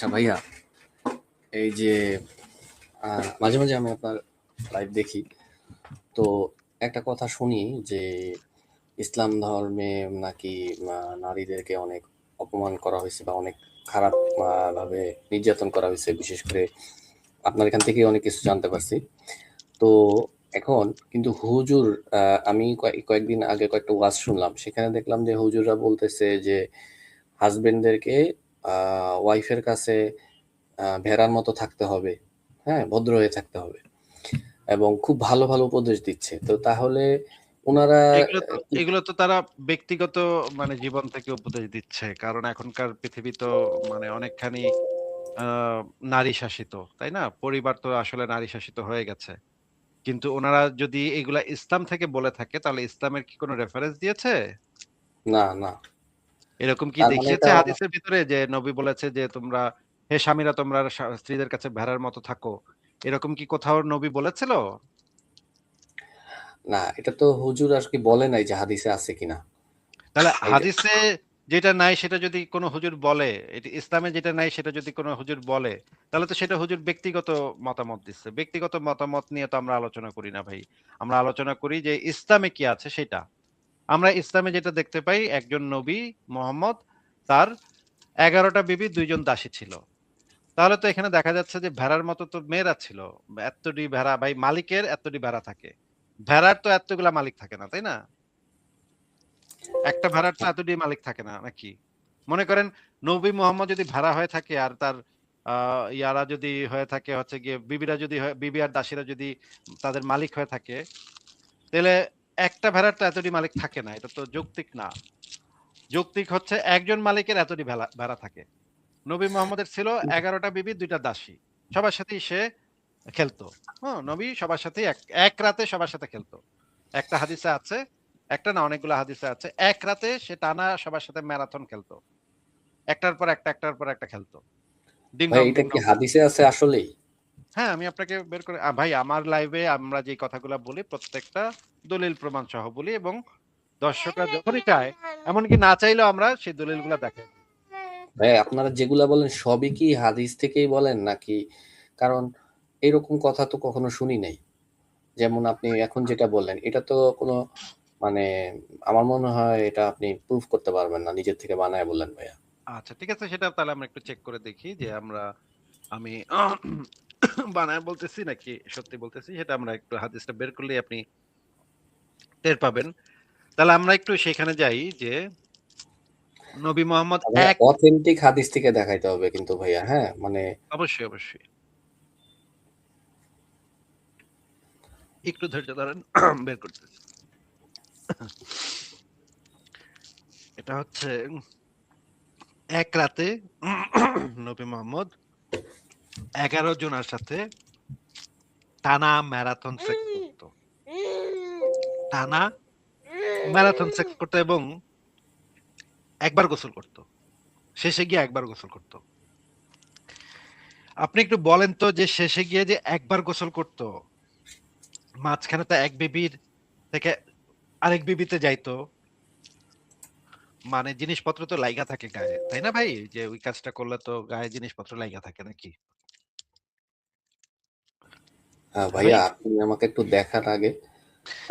আচ্ছা ভাইয়া, এই যে মাঝে মাঝে আমি আপনার লাইভ দেখি, তো একটা কথা শুনি যে ইসলাম ধর্মে নাকি নারীদেরকে অনেক অপমান করা হয়েছে বা অনেক খারাপ ভাবে নির্যাতন করা হয়েছে। বিশেষ করে আপনার এখান থেকে অনেক কিছু জানতে পারছি। তো এখন কিন্তু হুজুর, আমি কয়েকদিন আগে কয়েকটা ওয়াজ শুনলাম, সেখানে দেখলাম যে হুজুররা বলতেছে যে হাজবেন্ডদেরকে ওয়াইফের কাছে ভেড়ার মতো থাকতে হবে, হ্যাঁ, ভদ্র হয়ে থাকতে হবে, এবং খুব ভালো ভালো উপদেশ দিচ্ছে। তো তাহলে ওনারা এগুলো তো তারা ব্যক্তিগত জীবন থেকে উপদেশ দিচ্ছে। কারণ এখনকার পৃথিবী তো অনেকখানি আ নারী শাসিত, তাই না? পরিবার তো আসলে নারী শাসিত হয়ে গেছে। কিন্তু উনারা যদি এগুলা ইসলাম থেকে বলে থাকে তাহলে ইসলামের কি কোন রেফারেন্স দিয়েছে? না, না। এরকম কি তার মানে দেখিয়েছে এটা হাদিসের ভিতরে যে নবী বলেছে যে তোমরা হে স্বামীরা তোমরা স্ত্রীদের কাছে ভেড়ার মতো থাকো। এরকম কি কোথাও নবী বলেছিল? না, এটা তো হুজুর আর কি বলে নাই যে হাদিসে আছে কিনা। তাহলে এই যে হাদিসে যেটা নাই সেটা যদি কোন হুজুর বলে, ইসলামে যেটা নাই সেটা যদি কোন হুজুর বলে, তাহলে তো সেটা হুজুর ব্যক্তিগত মতামত দিচ্ছে। ব্যক্তিগত মতামত নিয়ে তো আমরা আলোচনা করি না ভাই। আমরা আলোচনা করি যে ইসলামে কি আছে সেটা। আমরা ইসলামে যেটা দেখতে পাই একজন নবী মুহাম্মদ তার ১১ টা বিবি ২ জন দাসী ছিল। তাহলে তো এখানে দেখা যাচ্ছে যে ভেড়ার মতো তো মেয়েরা ছিল। এত্তটি ভেড়া ভাই মালিকের এত্তটি ভেড়া থাকে। ভেড়ার তো এতগুলা মালিক থাকে না, তাই না? একটা ভেড়ার তো এতটি মালিক থাকে না নাকি? মনে করেন নবী মুহাম্মদ যদি ভেড়া হয়ে থাকে আর তার আ ইয়ারা যদি হয়ে থাকে হচ্ছে গিয়ে বিবিরা যদি হয় বিবি আর দাসীরা যদি তাদের মালিক হয়ে থাকে, তাইলে একটা ভেড়ার তো এতটি মালিক থাকে না। এটা তো যৌক্তিক না। যৌক্তিক হচ্ছে একজন মালিকের এতটি ভেড়া থাকে। নবী মুহাম্মদের ছিল ১১ টা বিবি ২ টা দাসী। সবার সাথেই সে খেলতো। নবী সবার সাথেই এক রাতে সবার সাথে খেলতো। একটা হাদিসে আছে, একটা না অনেকগুলো হাদিসে আছে। এক রাতে সে টানা সবার সাথে ম্যারাথন খেলতো। একটার পর একটা, একটার পর একটা খেলতো। ডিং ভাই, ডং, এটা ডিং কি ডং করে। হাদিসে আছে আসলেই? হ্যাঁ, আমি আপনাকে বের করে ভাই আমার লাইভে আমরা যে কথাগুলা বলি প্রত্যেকটা দলিল প্রমাণ সহ বলি এবং দর্শকরা যখনই চায়, এমনকি না চাইলেও আমরা সেই দলিলগুলা দেখাই। ভাই, আপনারা যেগুলা বলেন সবই কি হাদিস থেকেই বলেন নাকি? কারণ এরকম কথা তো কখনো শুনি নাই। যেমন আপনি এখন যেটা বললেন, এটা তো কোনো মানে আমার মনে হয় এটা আপনি প্রুফ করতে পারবেন না, নিজের থেকে বানায় বললেন ভাইয়া। আচ্ছা ঠিক আছে সেটা তাহলে আমরা একটু চেক করে দেখি যে আমি বানায় বলতেছি নাকি সত্যি বলতেছি সেটা আমরা একটু হাদিসটা বের করলেই আপনি টের পাবেন। তাহলে আমরা একটু সেখানে যাই যে নবী মোহাম্মদ ভাইয়া, এক অথেন্টিক হাদিস থেকে দেখাইতে হবে কিন্তু ভাইয়া, হ্যাঁ? মানে অবশ্যই, অবশ্যই। একটু ধৈর্য ধরেন বের করতেছি। এটা হচ্ছে এক রাতে নবী মোহাম্মদ ১১ জনের সাথে টানা ম্যারাথন সেক্স করত। টানা ম্যারাথন সেক্স করত এবং একবার গোসল করত। শেষে গিয়ে একবার গোসল করত। আপনি একটু বলেন তো যে শেষে গিয়ে যে একবার গোসল করত, মাঝখানে তো এক বিবির থেকে আরেক বিবিতে যাইতো। জিনিসপত্র তো লাইগা থাকে গায়ে। তাই না ভাই? যে ওই কাজটা করলে তো গায়ে জিনিসপত্র লাইগা থাকে নাকি? হ্যাঁ ভাই? ভাইয়া, আপনি আমাকে একটু দেখার আগে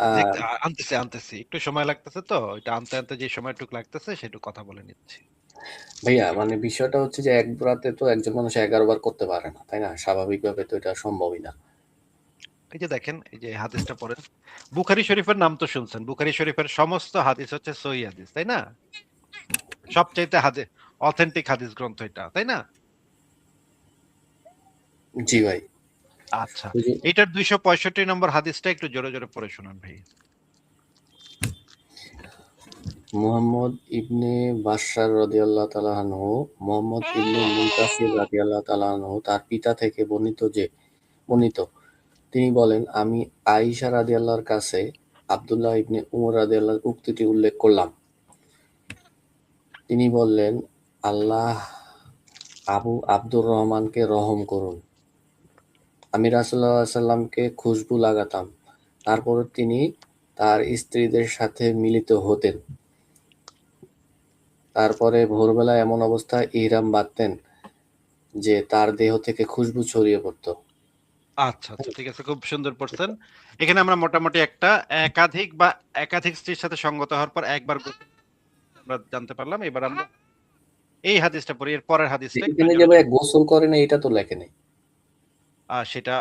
আহ, আনতেছি। একটু সময় লাগতেছে তো। এটা আনতে যে সময়টুক লাগতেছে সেটুক কথা বলে নিচ্ছি। ভাইয়া, মানে বিষয়টা হচ্ছে যে এক রাতে তো একজন মানুষ 11 বার করতে পারে না, তাই না? স্বাভাবিকভাবে তো এটা সম্ভবই না। এই যে দেখেন, এই যে হাদিসটা পড়েন। বুখারী শরীফের নাম তো শুনছেন। বুখারী শরীফের সমস্ত হাদিস হচ্ছে সহিহ হাদিস, তাই না? সবচাইতে অথেন্টিক হাদিস গ্রন্থ এটা, তাই না? জি ভাই। আচ্ছা। ওই যে এটার ২৬৫ নম্বর হাদিসটা একটু জোরে, জোরে পড়ে শোনান ভাই। মুহাম্মদ ইবনে বাশশার রাদিয়াল্লাহু তাআলা আনহু, মুহাম্মদ ইবনে মুনকাসির রাদিয়াল্লাহু তাআলা আনহু তার পিতা থেকে বর্ণিত, তিনি বলেন, আমি আয়েশা রাদিয়াল্লাহুর কাছে আব্দুল্লাহ ইবনে উমর রাদিয়াল্লাহু উক্তিটি উল্লেখ করলাম। তিনি বললেন, আল্লাহ আবু আব্দুর রহমানকে রহম করুন। আমি রাসূলুল্লাহ সাল্লাল্লাহু আলাইহি ওয়াসাল্লামকে খুশবু লাগাতাম। তারপর তিনি তার স্ত্রীদের সাথে মিলিত হতেন। তারপরে ভোরবেলা এমন অবস্থায় ইহরাম বাঁধতেন, যে তার দেহ থেকে খুশবু ছড়িয়ে পড়তো। আচ্ছা, আচ্ছা, ঠিক আছে, খুব সুন্দর পড়ছেন। এখানে আমরা মোটামুটি একটা একাধিক স্ত্রীর সাথে সঙ্গত হওয়ার পর একবার আমরা জানতে পারলাম। এবার আমরা এই হাদিসটা পড়ি, এর পরের হাদিসটা একটু এখানে যে জোরে, ভাই জোরে। গোসল করে না এটা তো লেখে নাই। সেটা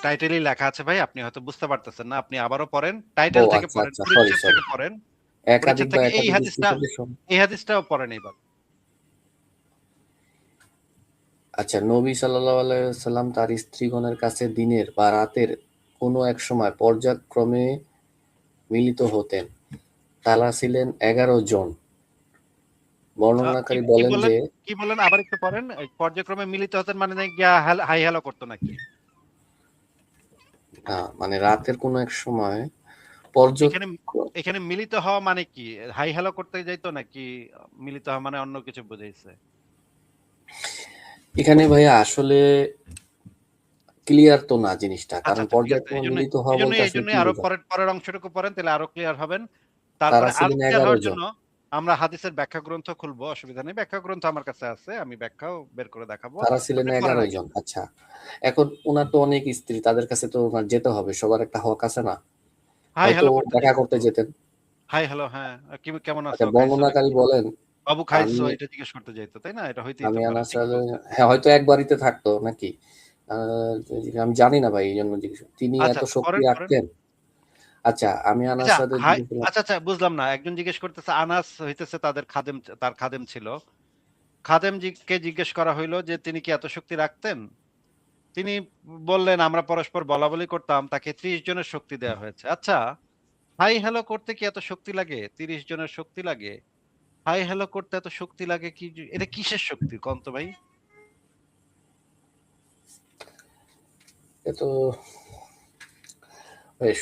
টাইটেলেই লেখা আছে ভাই। আপনি হয়তো বুঝতে পারতেছেন না। আপনি আবারও পড়েন। ও টাইটেল থেকে আচ্ছা, পড়েন, আচ্ছা। সরি, পরিচ্ছেদ সরি। থেকে পড়েন। পরিচ্ছেদ একাধিক বা থেকে একাধিক স্ত্রীর সাথে এই হাদিসটাও পড়েন এইবার। আচ্ছা, নবী সাল্লাল্লাহু আলাইহি ওয়াসাল্লাম তার স্ত্রীগণের কাছে দিনের বা রাতের কোনো এক সময় পর্যায়ক্রমে মিলিত হতেন। তারা ছিলেন ১১ জন। কি বর্ণনাকারী কি বলেন বললেন? যে কি বললেন? আবার একটু পড়েন। পর্যায়ক্রমে মিলিত হতেন মানে গিয়া হাই হ্যালো করতো নাকি? মানে রাতের কোনো এক সময় পর্য এখানে এখানে মিলিত হওয়া মানে কি? হাই হ্যালো করতে যাইতো নাকি মিলিত হওয়া মানে অন্য কিছু বুঝাইছে? এখানে ভাইয়া আসলে ক্লিয়ার তো না জিনিসটা। আচ্ছা, কারণ আচ্ছা, ঠিক আছে। পর্যায়ক্রমে মিলিত হওয়া বলতে আসলে কি এইজন্যই আরো বোঝায়? পরের অংশটুকু পড়েন, তাহলে আরো ক্লিয়ার হবেন। তারা তারপরে আরো ছিলেন ক্লিয়ার ১১ হওয়ার জন। জন্য আমরা হাদিসের ব্যাখ্যা গ্রন্থ খুলবো, অসুবিধা নেই। ব্যাখ্যা গ্রন্থ আমার কাছে আছে। আমি ব্যাখ্যাও বের করে দেখাবো। তারা ছিলেন আপনি পড়েন ১১ আগে। জন। আচ্ছা। এখন উনার তো অনেক স্ত্রী। তাদের কাছে তো উনার যেতে হবে। সবার একটা হক আছে না? হাই হয়তো হ্যালো করতে দেখা যাইতো করতে তো। যেতেন। হাই হ্যালো, হ্যাঁ। কেমন আছো? আচ্ছা, খাইছো বর্ণনাকারী নাকি? বলেন, বাবু আমি খাইছো? এটা জিজ্ঞেস করতে যাইতো, তাই না? এটা হইতেই তো আমি পারে। আনাস ঠিকই বলছেন। হ্যাঁ, হয়তো এক বাড়িতে থাকতো নাকি? আ আমি জানি না ভাই এইজন্য জিজ্ঞেস তিনি আচ্ছা, এত আচ্ছা, শক্তি পড়েন, পড়েন। রাখতেন? আচ্ছা, আমি আনাস আচ্ছা, রাদের হাই জিজ্ঞেস করলাম আচ্ছা, আচ্ছা, বুঝলাম না। একজন জিজ্ঞেস করতেছে আনাস হইতেছে তার খাদেম ছিল। কে জিজ্ঞেস করা হইল যে তিনি কি এত শক্তি রাখতেন? তিনি বললেন, আমরা পরস্পর বলাবলি করতাম, তাকে ৩০ জনের শক্তি দেয়া হয়েছে। আচ্ছা, হাই হ্যালো করতে কি এত শক্তি লাগে? ৩০ জনের শক্তি লাগে? হাই হ্যালো করতে এত শক্তি লাগে কি? এটা কিসের শক্তি কন তো ভাই? এ তো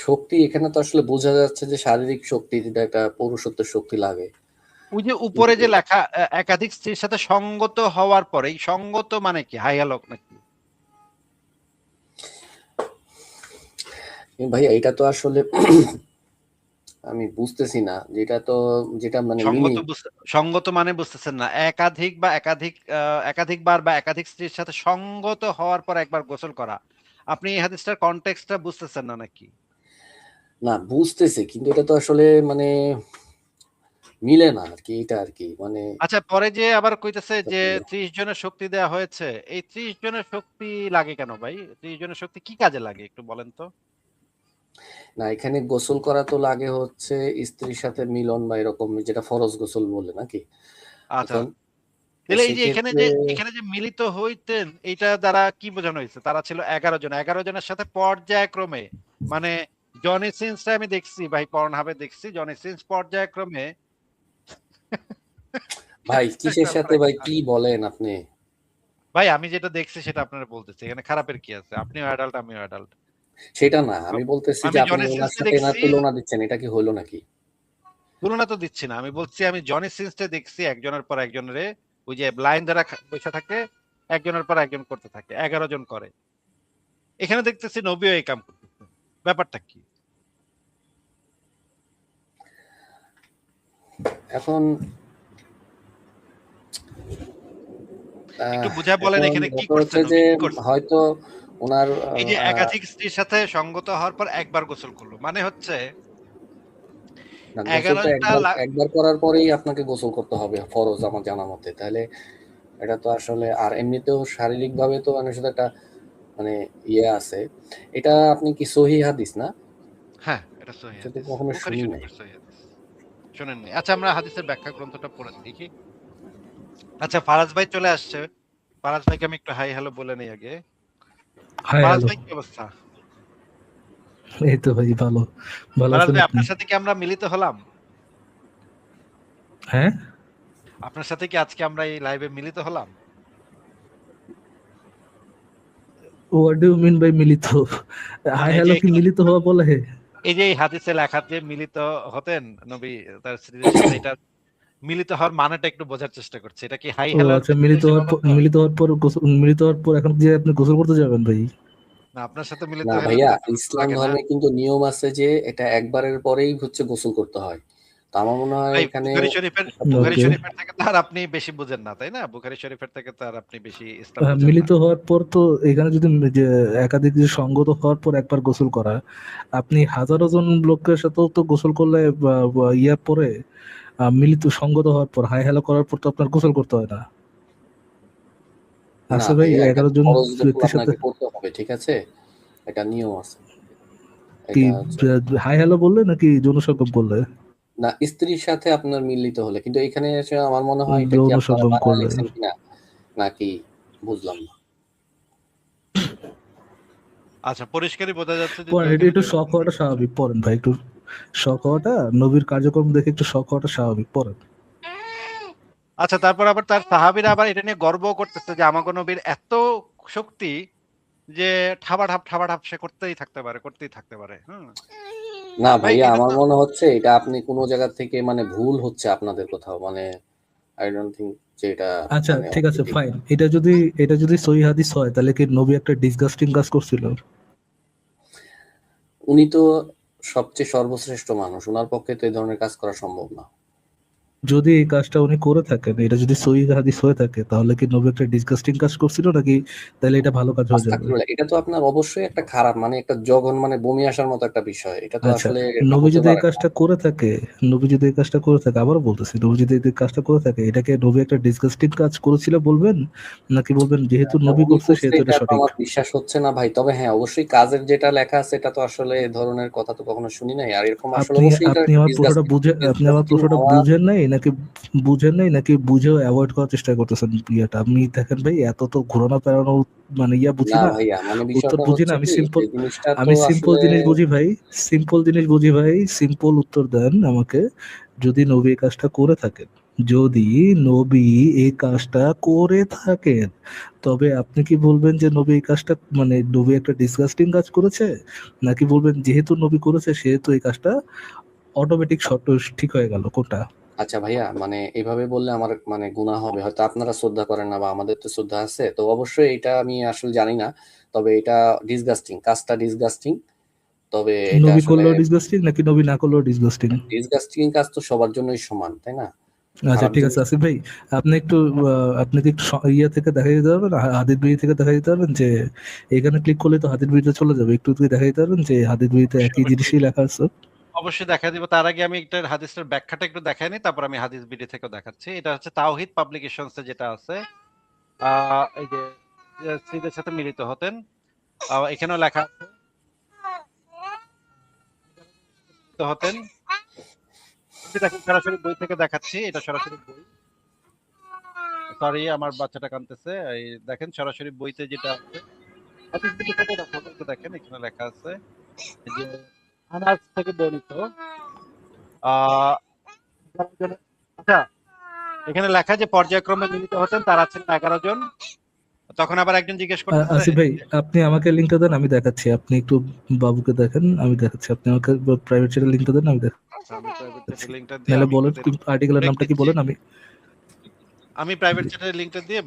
শক্তি এখানে তো আসলে বোঝা যাচ্ছে যে শারীরিক শক্তি যেটা একটা পৌরুষত্বের শক্তি লাগে। ওই যে উপরে কিন্তু যে লেখা একাধিক স্ত্রীর সাথে সঙ্গত হওয়ার পরে, এই সঙ্গত মানে কি? হাই হ্যালো নাকি? ভাইয়া এটা তো আসলে আমি বুঝতেছি না। যেটা মানে সঙ্গত মিনিং সঙ্গত মানে বুঝতেছেন না। একাধিকবার বা একাধিক স্ত্রীর সাথে সঙ্গত হওয়ার পর একবার গোসল করা। আপনি এই হাদিসটার কনটেক্সট টা বুঝতেছেন না নাকি? না বুঝতেছি। কিন্তু এটা তো আসলে মানে মিলে না আরকি এটা আরকি। মানে আচ্ছা, পরে যে আবার কইতেছে যে ৩০ জনের শক্তি দেয়া হয়েছে। এই ৩০ জনের শক্তি লাগে কেন ভাই? ৩০ জনের শক্তি কি কাজে লাগে একটু বলেন তো? না এখানে গোসল করা তো লাগে হচ্ছে স্ত্রীর সাথে মিলন বা এরকম যেটা ফরজ গোসল বলে নাকি? আচ্ছা। এখন তাহলে এই যে সেক্ষেত্রে এখানে যে মিলিত হইতেন, এইটা দ্বারা কি বোঝানো হইছে? তারা ছিল ১১ জন। ১১ জনের সাথে পর্যায়ক্রমে মানে জনি সিনসটা আমি দেখছি ভাই, পর্নহাবে দেখছি। জনি সিনস পর্যায়ক্রমে ভাই কিসের একটার পর সাথে ভাই একটা। কি বলেন আপনি? ভাই আমি যেটা দেখছি সেটা আপনারা বলতেছি। এখানে খারাপের কি আছে? আপনিও অ্যাডাল্ট, আমিও অ্যাডাল্ট। সেটা না। আমি বলতেছি যে আমি আপনি জনি উনার সিনসটা সাথে এনার দেখছি, তুলনা দিচ্ছেন। এটা কি হইল নাকি? তুলনা তো দিচ্ছি না। আমি বলছি আমি জনি সিনসটা দেখছি একজনের পর একজনের ওই যে লাইন ধরে বইসা থাকে, একজনের পর একজন করতে থাকে। ১১ জন করে। এখানে দেখতেছি নবীও এই কাম করতেছে। ব্যাপারটা কি? এখন একটু বুঝায় বলেন এখন এখানে কি ব্যাপার করছে হচ্ছে যে নবী? কি করছে? হয়তো উনার এই যে একাধিক স্ত্রীর সাথে সঙ্গত হওয়ার পর একবার গোসল করল। মানে হচ্ছে না গোসল ১১ তো টা একবার করার পরেই আপনাকে গোসল করতে হবে ফরজ আমার জানা মতে। তাহলে এটা তো আসলে আর এমনিতেও শারীরিকভাবে তো মানুষের সাথে একটা মানে ইয়ে আছে। এটা আপনি কি সহিহ হাদিস না? হ্যাঁ, এটা সহিহ এটা তো হাদিস। কখনো বুখারী শুনি নাই। শরীফের সহিহ হাদিস। শোনেননি। আচ্ছা, আমরা হাদিসের ব্যাখ্যা গ্রন্থটা পড়ে দেখি। আচ্ছা, ফারাজ ভাই চলে আসছে। ফারাজ ভাইকে আমি একটু হাই হ্যালো বলে নেই আগে। Hi Faraz hello. ভাই কি অবস্থা? এই তো ভাই ভালো। ভালো ফারাজ আছেন ভাই আপনি? আপনার সাথে কি আমরা মিলিত হলাম? হ্যাঁ? আপনার সাথে কি আজকে আমরা এই লাইভে মিলিত হলাম? What do you mean by মিলিত? হাই মানে এই যে হ্যালো কি মিলিত হওয়া বলে? এই হাদিসে লেখা যে মিলিত হতেন নবী তার স্ত্রীদের সাথে, এটা মিলিত হওয়ার মানেটা একটু বোঝার চেষ্টা করছি। এটা কি হাই ও হ্যালোর আচ্ছা, সাথে সীমাবদ্ধ? মিলিত হওয়ার পর এখন যে আপনি গোসল করতে যাবেন ভাই? না, আপনার সাথে মিলিত না হলে তো ভাইয়া গোসল ইসলাম লাগে না। ধর্মে কিন্তু নিয়ম আছে যে এটা একবারের পরেই হচ্ছে গোসল করতে হয়। তো আমার মনে হয় ভাই এখানে বুখারী শরীফের ওকে থেকে তো আর আপনি বেশি বুঝেন না, তাই না? বুখারী শরীফের থেকে তো আর আপনি বেশি ইসলাম বুঝেন না। মিলিত হওয়ার পর তো এখানে যদি যে একাধিক যে সঙ্গত হওয়ার পর একবার গোসল করা, আপনি হাজারো জন লোকের সাথেও তো গোসল করলে ইয়ার পরে মিলিত সঙ্গত হওয়ার পর হাই হ্যালো করার পর তো আপনার গোসল করতে হয় না। না আছে ভাই ভাইয়া, এটা 11 জন ফরজ গোসল ব্যক্তির সাথে আপনাকে করতে হবে, ঠিক আছে? এটা নিয়ম আছে। কি এটা হচ্ছে হাই হ্যালো বললে নাকি যৌন সঙ্গম বললে? না, স্ত্রীর সাথে আপনার মিলিত হলে, কিন্তু এখানে এসে আমার মনে হয় এটা কি যৌন আপনারা সঙ্গম বানায় করলে লিখছেন কিনা নাকি বুঝলাম না। আচ্ছা, পরিষ্কারই বোঝা যাচ্ছে যে পড়েন, এখানে একটু শখ হওয়াটা স্বাভাবিক। পড়েন ভাই, একটু শখ হওয়াটা, নবীর কার্যক্রম দেখে একটু শখ হওয়াটা স্বাভাবিক। পড়েন। আচ্ছা, তারপর আবার তার সাহাবীরা আবার এটা নিয়ে গর্বও করতেছে যে আমাগো নবীর এত শক্তি যে ঠাবা ঠাপ সে করতেই থাকতে পারে। হুম। না ভাই ভাইয়া, এটা আমার তো মনে হচ্ছে এটা আপনি কোনো জায়গা থেকে মানে ভুল হচ্ছে আপনাদের কোথাও, মানে আই ডোন্ট থিঙ্ক যে এটা আচ্ছা মানে ঠিক আছে, অথেন্টিক। ফাইন। এটা যদি সহি হাদিস হয়, তাহলে কি নবী একটা ডিসগাস্টিং কাজ করছিল? উনি তো সবচেয়ে সর্বশ্রেষ্ঠ মানুষ, ওনার পক্ষে তো এই ধরনের কাজ করা সম্ভব না। যদি এই কাজটা উনি করে থাকেন, এটা যদি সহি হাদিস হয়ে থাকে, তাহলে কি নবী একটা ডিসগাস্টিং কাজ করছিল নাকি তাহলে এটা ভালো কাজ হয়ে যাবে? আস্তাগফিরুল্লাহ, এটা তো আপনার অবশ্যই একটা খারাপ, মানে একটা জঘন্য, মানে বমি আসার মতো একটা বিষয়। এটা তো আচ্ছা, আসলে এটা নবী হতে যদি এই পারে না। কাজটা করে থাকে, নবী যদি এই কাজটা করে থাকে, আবারও বলতেছি, নবী যদি এই কাজটা করে থাকে, এটাকে নবী একটা ডিসগাস্টিং কাজ করেছিল বলবেন, নাকি বলবেন যেহেতু এটা নবী উনি করছে করছে সেহেতু এটা এটা তো সঠিক? আমার বিশ্বাস হচ্ছে না ভাই। তবে হ্যাঁ, অবশ্যই কাজের যেটা লেখা আছে এটা তো আসলে এ ধরনের কথা তো কখনো শুনি নাই। আর এরকম আসলে আপনি অবশ্যই এটা আপনি একটা আমার প্রশ্নটা ডিসগাস্টিং বুঝে আপনি আমার ডিসগাস্টিং প্রশ্নটা হওয়া। বুঝেন নাই নাকি বুঝেও অ্যাভয়েড করার চেষ্টা করতেছেন ইয়েটা? আমি দেখেন ভাই, এত তো ঘোরানো পেরানো মানে ইয়া বুঝি না না, ভাইয়া, মানে উত্তর বিষয়টা বুঝি না। হচ্ছে আমি কি সিম্পল যে জিনিসটা তো আমি সিম্পল আসলে জিনিস বুঝি ভাই। সিম্পল উত্তর দেন আমাকে। যদি নবী এই কাজটা করে থাকেন, যদি নবী এই কাজটা করে থাকেন, তবে আপনি কি বলবেন যে নবী এই কাজটা মানে নবী একটা ডিসগাস্টিং কাজ করেছে, নাকি বলবেন যেহেতু নবী করেছে সেহেতু এই কাজটা অটোমেটিক শর্ত ঠিক হয়ে গেল? কোনটা? আচ্ছা ভাইয়া, মানে এভাবে বললে আমার মানে গুনাহ হবে। হয়তো আপনারা শ্রদ্ধা করেন না বা আমাদের তো শ্রদ্ধা আছে। তো অবশ্যই এটা আমি আসলে জানি না। তবে এটা ডিসগাস্টিং, কাজটা ডিসগাস্টিং। তবে এটা নবী আসলে করলেও ডিসগাস্টিং নাকি নবী না করলেও ডিসগাস্টিং? ডিসগাস্টিং কাজ তো সবার জন্যই সমান, তাই না? আচ্ছা খারাপ ঠিক আছে জিনিস। আসিফ ভাই, আপনি একটু আপনি কি একটু ইয়ে থেকে দেখা দিতে পারবেন, হাদিদ বিড়ি থেকে দেখা দিতে পারবেন যে এখানে ক্লিক করলে তো হাদিদ বিড়িতে চলে যাবে, একটু তুই দেখা দিতে পারবেন যে হাদিদ বিড়িতে অবশ্যই একই অবশ্যই জিনিসই লেখা আছে? অবশ্যই দেখা দিব। তার আগে আমি একটা হাদিসের ব্যাখ্যাটা একটু দেখাই নিই, তারপর আমি হাদিস বিডি থেকেও দেখাচ্ছি। এটা হচ্ছে তাওহীদ পাবলিকেশনস এ যেটা আছে। এই যে স্ত্রীদের সাথে মিলিত হতেন। এখানেও লেখা আছে মিলিত হতেন। আমি দেখেন সরাসরি বই থেকে দেখাচ্ছি। এটা সরাসরি বই। সরি, আমার বাচ্চাটা কাঁদতেছে। এই দেখেন সরাসরি বইতে যেটা আছে। হাদিস বিডি থেকে দেখেন এখানে লেখা আছে যে আনাস থেকে বর্ণিত। আহ আচ্ছা, এখানে লেখা যে পর্যায়ক্রমে মিলিত হতেন তারা ছিলেন 11 জন। তখন আবার একজন জিজ্ঞেস করতেছে আসিফ ভাই, আপনি আমাকে লিঙ্কটা দেন, আমি দেখাচ্ছি। আপনি একটু বাবুকে দেখেন, আমি দেখাচ্ছি। আপনি আমাকে প্রাইভেট চ্যানেল লিঙ্কটা দেন, আমি আমি প্রাইভেট দেখাচ্ছি। চ্যাটের লিংকটা দিয়ে নাহলে আমি বলেন একটু আর্টিকেলের ব্রেক নামটা কি নিচ্ছি। বলেন। আমি প্রাইভেট চ্যাটের লিংকটা দিয়ে